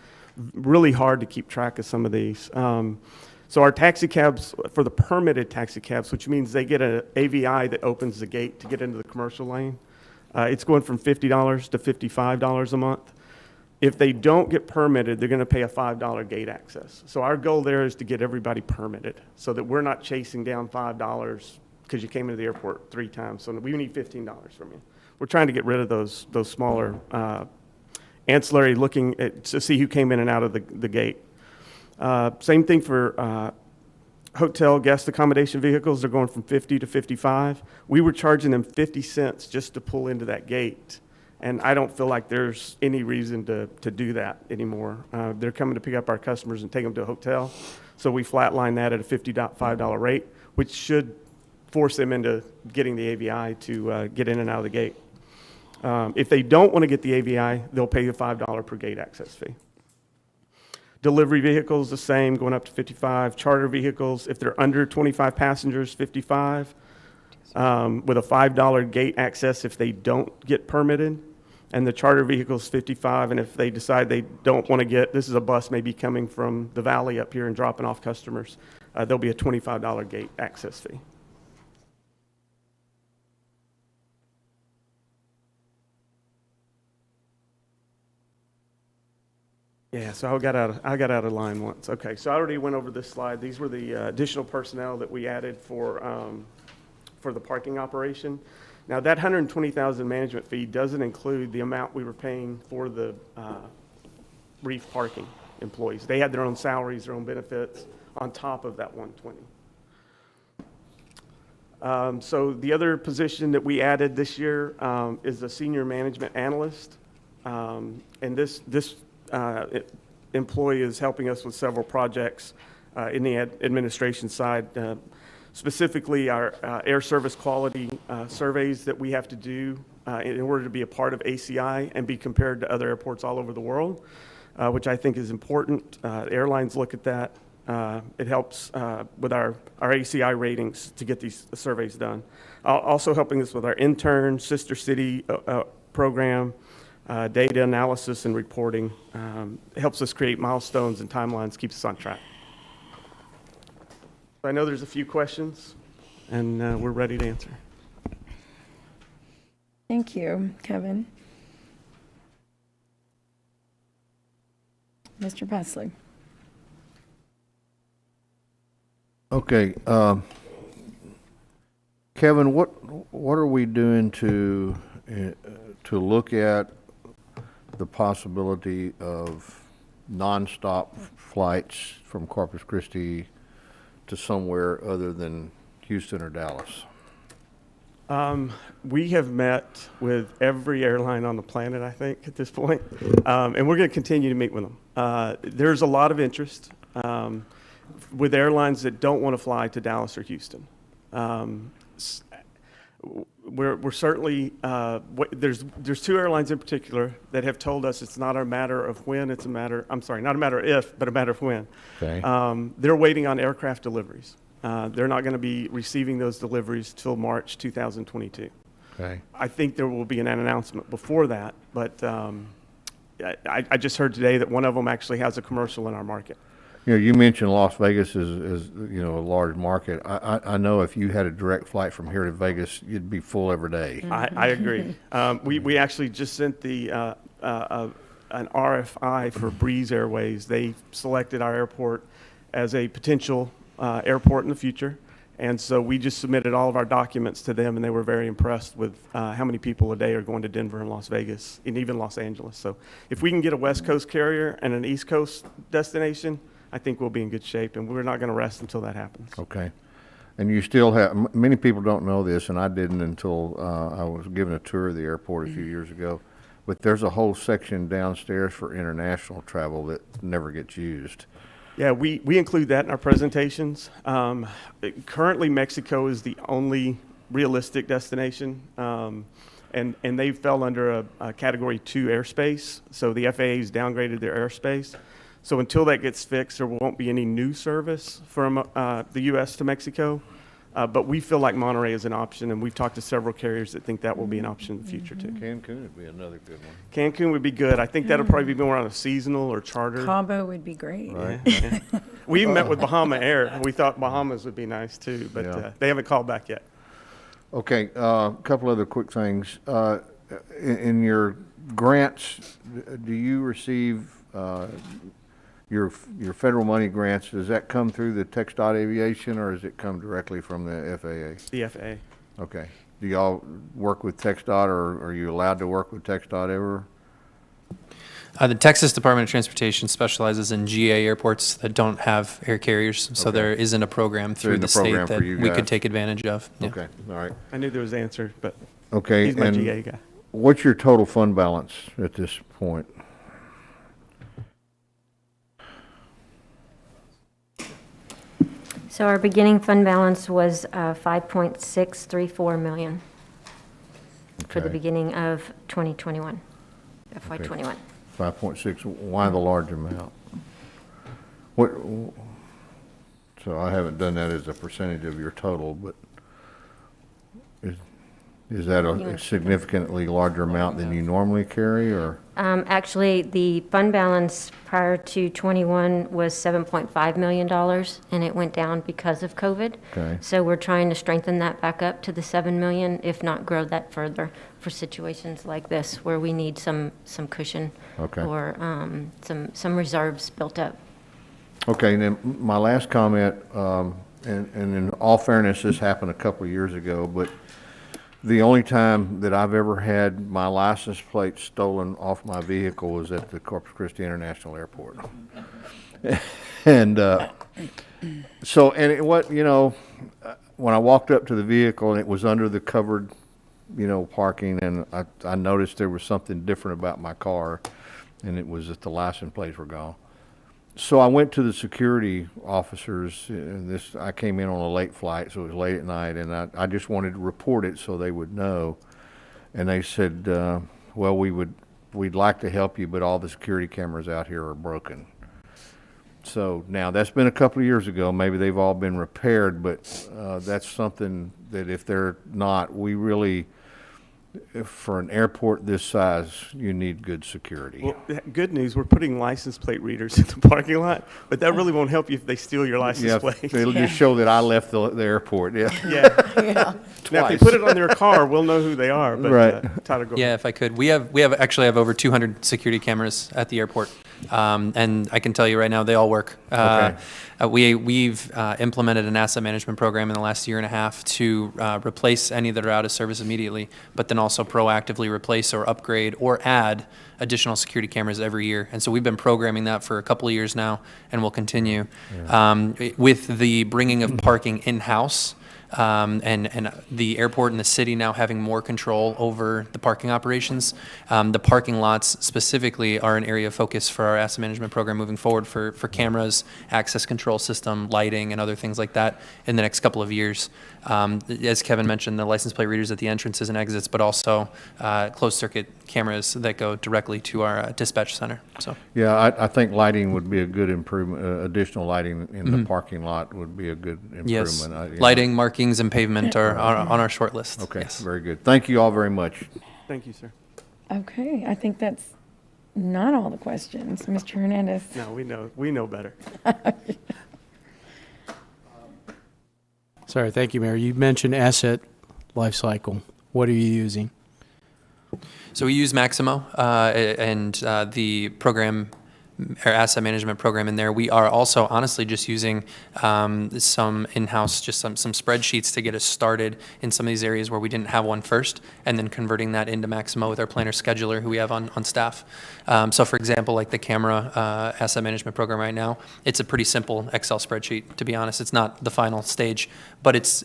really hard to keep track of some of these. So our taxi cabs, for the permitted taxi cabs, which means they get an AVI that opens the gate to get into the commercial lane, it's going from $50 to $55 a month. If they don't get permitted, they're going to pay a $5 gate access. So our goal there is to get everybody permitted so that we're not chasing down $5 because you came into the airport 3 times. So we need $15 from you. We're trying to get rid of those smaller ancillary looking to see who came in and out of the gate. Same thing for hotel guest accommodation vehicles. They're going from 50 to 55. We were charging them 50 cents just to pull into that gate. And I don't feel like there's any reason to do that anymore. They're coming to pick up our customers and take them to a hotel. So we flatline that at a $55 rate, which should force them into getting the AVI to get in and out of the gate. If they don't want to get the AVI, they'll pay a $5 per gate access fee. Delivery vehicles, the same, going up to 55. Charter vehicles, if they're under 25 passengers, 55, with a $5 gate access if they don't get permitted. And the charter vehicles, 55, and if they decide they don't want to get, this is a bus maybe coming from the valley up here and dropping off customers, there'll be a $25 gate access fee. Yeah, so I got out of line once. Okay, so I already went over this slide. These were the additional personnel that we added for the parking operation. Now, that $120,000 management fee doesn't include the amount we were paying for the reef parking employees. They had their own salaries, their own benefits on top of that $120,000. So the other position that we added this year is the senior management analyst, and this employee is helping us with several projects in the administration side. Specifically, our air service quality surveys that we have to do in order to be a part of ACI and be compared to other airports all over the world, which I think is important. Airlines look at that. It helps with our ACI ratings to get these surveys done. Also helping us with our intern, sister city program, data analysis and reporting. Helps us create milestones and timelines, keeps us on track. I know there's a few questions, and we're ready to answer. Thank you, Kevin. Mr. Pesley. Okay, Kevin, what are we doing to look at the possibility of nonstop flights from Corpus Christi to somewhere other than Houston or Dallas? We have met with every airline on the planet, I think, at this point, and we're going to continue to meet with them. There's a lot of interest with airlines that don't want to fly to Dallas or Houston. We're certainly, there's two airlines in particular that have told us it's not a matter of when, it's a matter, I'm sorry, not a matter of if, but a matter of when. Okay. They're waiting on aircraft deliveries. They're not going to be receiving those deliveries till March 2022. Okay. I think there will be an announcement before that, but I just heard today that one of them actually has a commercial in our market. You know, you mentioned Las Vegas is you know, a large market. I know if you had a direct flight from here to Vegas, you'd be full every day. I agree. We actually just sent an RFI for Breeze Airways. They selected our airport as a potential airport in the future. And so we just submitted all of our documents to them, and they were very impressed with how many people a day are going to Denver and Las Vegas, and even Los Angeles. So if we can get a West Coast carrier and an East Coast destination, I think we'll be in good shape, and we're not going to rest until that happens. Okay. And you still have, many people don't know this, and I didn't until I was given a tour of the airport a few years ago, but there's a whole section downstairs for international travel that never gets used. Yeah, we include that in our presentations. Currently, Mexico is the only realistic destination, and they fell under a Category 2 airspace, so the FAA's downgraded their airspace. So until that gets fixed, there won't be any new service from the U.S. to Mexico. But we feel like Monterey is an option, and we've talked to several carriers that think that will be an option in the future, too. Cancun would be another good one. Cancun would be good. I think that'll probably be more on a seasonal or charter. Cabo would be great. Right. Yeah. We even met with Bahama Air. We thought Bahamas would be nice, too, but Yeah. they haven't called back yet. Okay, a couple other quick things. In your grants, do you receive your federal money grants? Does that come through the TxDOT Aviation, or does it come directly from the FAA? The FAA. Okay. Do y'all work with TxDOT, or are you allowed to work with TxDOT ever? The Texas Department of Transportation specializes in GA airports that don't have air carriers, so Okay. there isn't a program through isn't the a state program that for you we guys. could take advantage of. Yeah. Okay, all right. I knew there was an answer, but Okay, he's my and GA guy. what's your total fund balance at this point? So our beginning fund balance was 5.634 million. for the Okay. beginning of 2021, FY Okay. 21. 5.6, why the large amount? What, so I haven't done that as a percentage of your total, but is that a significantly larger amount than you normally carry, or? Actually, the fund balance prior to 21 was $7.5 million, and it went down because of COVID. Okay. So we're trying to strengthen that back up to the 7 million, if not grow that further for situations like this where we need some cushion. Okay. Or some reserves built up. Okay, and then my last comment, and in all fairness, this happened a couple of years ago, but the only time that I've ever had my license plate stolen off my vehicle was at the Corpus Christi International Airport. And so, and it, what, you know, when I walked up to the vehicle and it was under the covered, you know, parking, and I noticed there was something different about my car, and it was that the license plates were gone. So I went to the security officers, and I came in on a late flight, so it was late at night, and I just wanted to report it so they would know. And they said, well, we'd like to help you, but all the security cameras out here are broken. So now, that's been a couple of years ago, maybe they've all been repaired, but that's something that if they're not, we really, for an airport this size, you need good security. Well, good news, we're putting license plate readers in the parking lot, but that really won't help you if they steal your license plate. It'll just show that I left the airport, yeah. Yeah. Now, if they put it on their car, we'll know who they are, but Right. Tyler, go Yeah, if I could. We actually have over 200 security cameras at the airport. And I can tell you right now, they all work. Okay. We've implemented an asset management program in the last year and a half to replace any that are out of service immediately, but then also proactively replace or upgrade or add additional security cameras every year. And so we've been programming that for a couple of years now, and we'll continue. With the bringing of parking in-house, and the airport and the city now having more control over the parking operations. The parking lots specifically are an area of focus for our asset management program moving forward for cameras, access control system, lighting, and other things like that in the next couple of years. As Kevin mentioned, the license plate readers at the entrances and exits, but also closed circuit cameras that go directly to our dispatch center. So. Yeah, I think lighting would be a good improvement, additional lighting in the parking lot would be a good improvement. Yes, You know. lighting, markings, and pavement are on our short list. Okay, Yes. very good. Thank you all very much. Thank you, sir. Okay, I think that's not all the questions. Mr. Hernandez? No, we know better. Sorry, thank you, Mayor. You mentioned asset life cycle. What are you using? So we use Maximo and the program, our asset management program in there. We are also honestly just using some in-house, just some spreadsheets to get us started in some of these areas where we didn't have one first, and then converting that into Maximo with our planner scheduler who we have on staff. So for example, like the camera asset management program right now, it's a pretty simple Excel spreadsheet, to be honest. It's not the final stage, but it's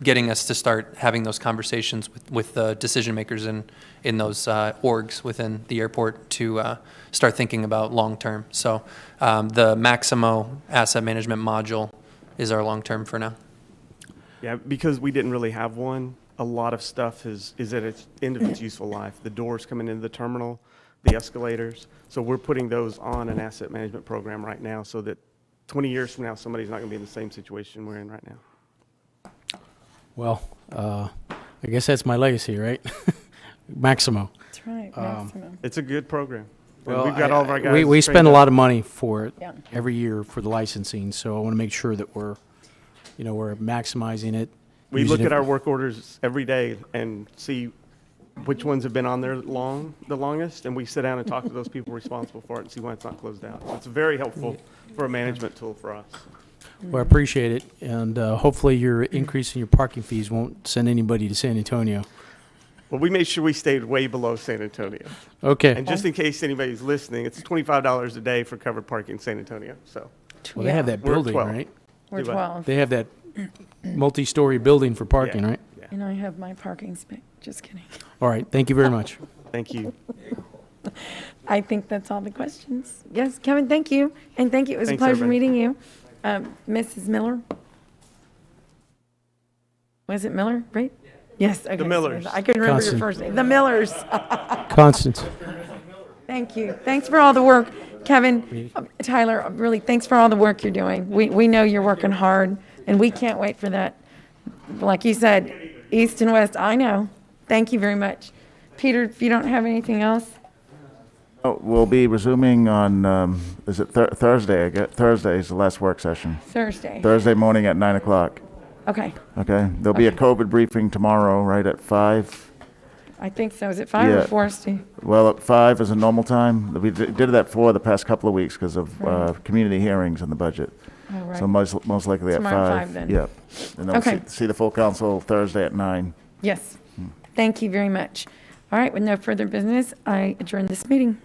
getting us to start having those conversations with the decision makers in those orgs within the airport to start thinking about long-term. So the Maximo asset management module is our long-term for now. Yeah, because we didn't really have one, a lot of stuff is at its end of its useful life. The doors coming into the terminal, the escalators. So we're putting those on an asset management program right now so that 20 years from now, somebody's not going to be in the same situation we're in right now. Well, I guess that's my legacy, right? Maximo. That's right, Maximo. It's a good program. And Well, we've got all of our guys. we spend trained a up. lot of money for it Yeah. every year for the licensing, so I want to make sure that we're maximizing it. We using look at it- our work orders every day and see which ones have been on there the longest, and we sit down and talk to those people responsible for it and see why it's not closed out. So it's very helpful for a management tool for us. Well, I appreciate it, and hopefully your increase in your parking fees won't send anybody to San Antonio. Well, we made sure we stayed way below San Antonio. Okay. And just in case anybody's listening, it's $25 a day for covered parking in San Antonio, so. Well, they have that We're at building, 12. right? We're Do what? 12, They have that multi-story building for parking, Yeah. right? Yeah. and I have my parking space. Just kidding. All right, thank you very much. Thank you. I think that's all the questions. Yes, Kevin, thank you. And thank you. It was a Thanks, pleasure everybody. meeting you. Mrs. Miller? Was it Miller, right? Yes, okay. Millers. I couldn't remember your Constance. first name. The Millers. Constance. Thank you. Thanks for all the work. Kevin, Tyler, really, thanks for all the work you're doing. We know you're working hard, and we can't wait for that. Like you said, east and west, I know. Thank you very much. Peter, if you don't have anything else? Oh, we'll be resuming on, is it Thursday? I get Thursday is the last work session. Thursday. Thursday morning at 9 o'clock. Okay, Okay? There'll be a COVID briefing tomorrow, right at 5. I think so. Is it 5 or Yeah. 4, Steve? Well, at 5 is a normal time. We did that for the past couple of weeks because of Right. community hearings in the budget. Oh, right. So most likely at Tomorrow 5. 5 then. Yep. And then Okay. we'll see the full council Thursday at 9. Yes. Thank you very much. All right, with no further business, I adjourn this meeting.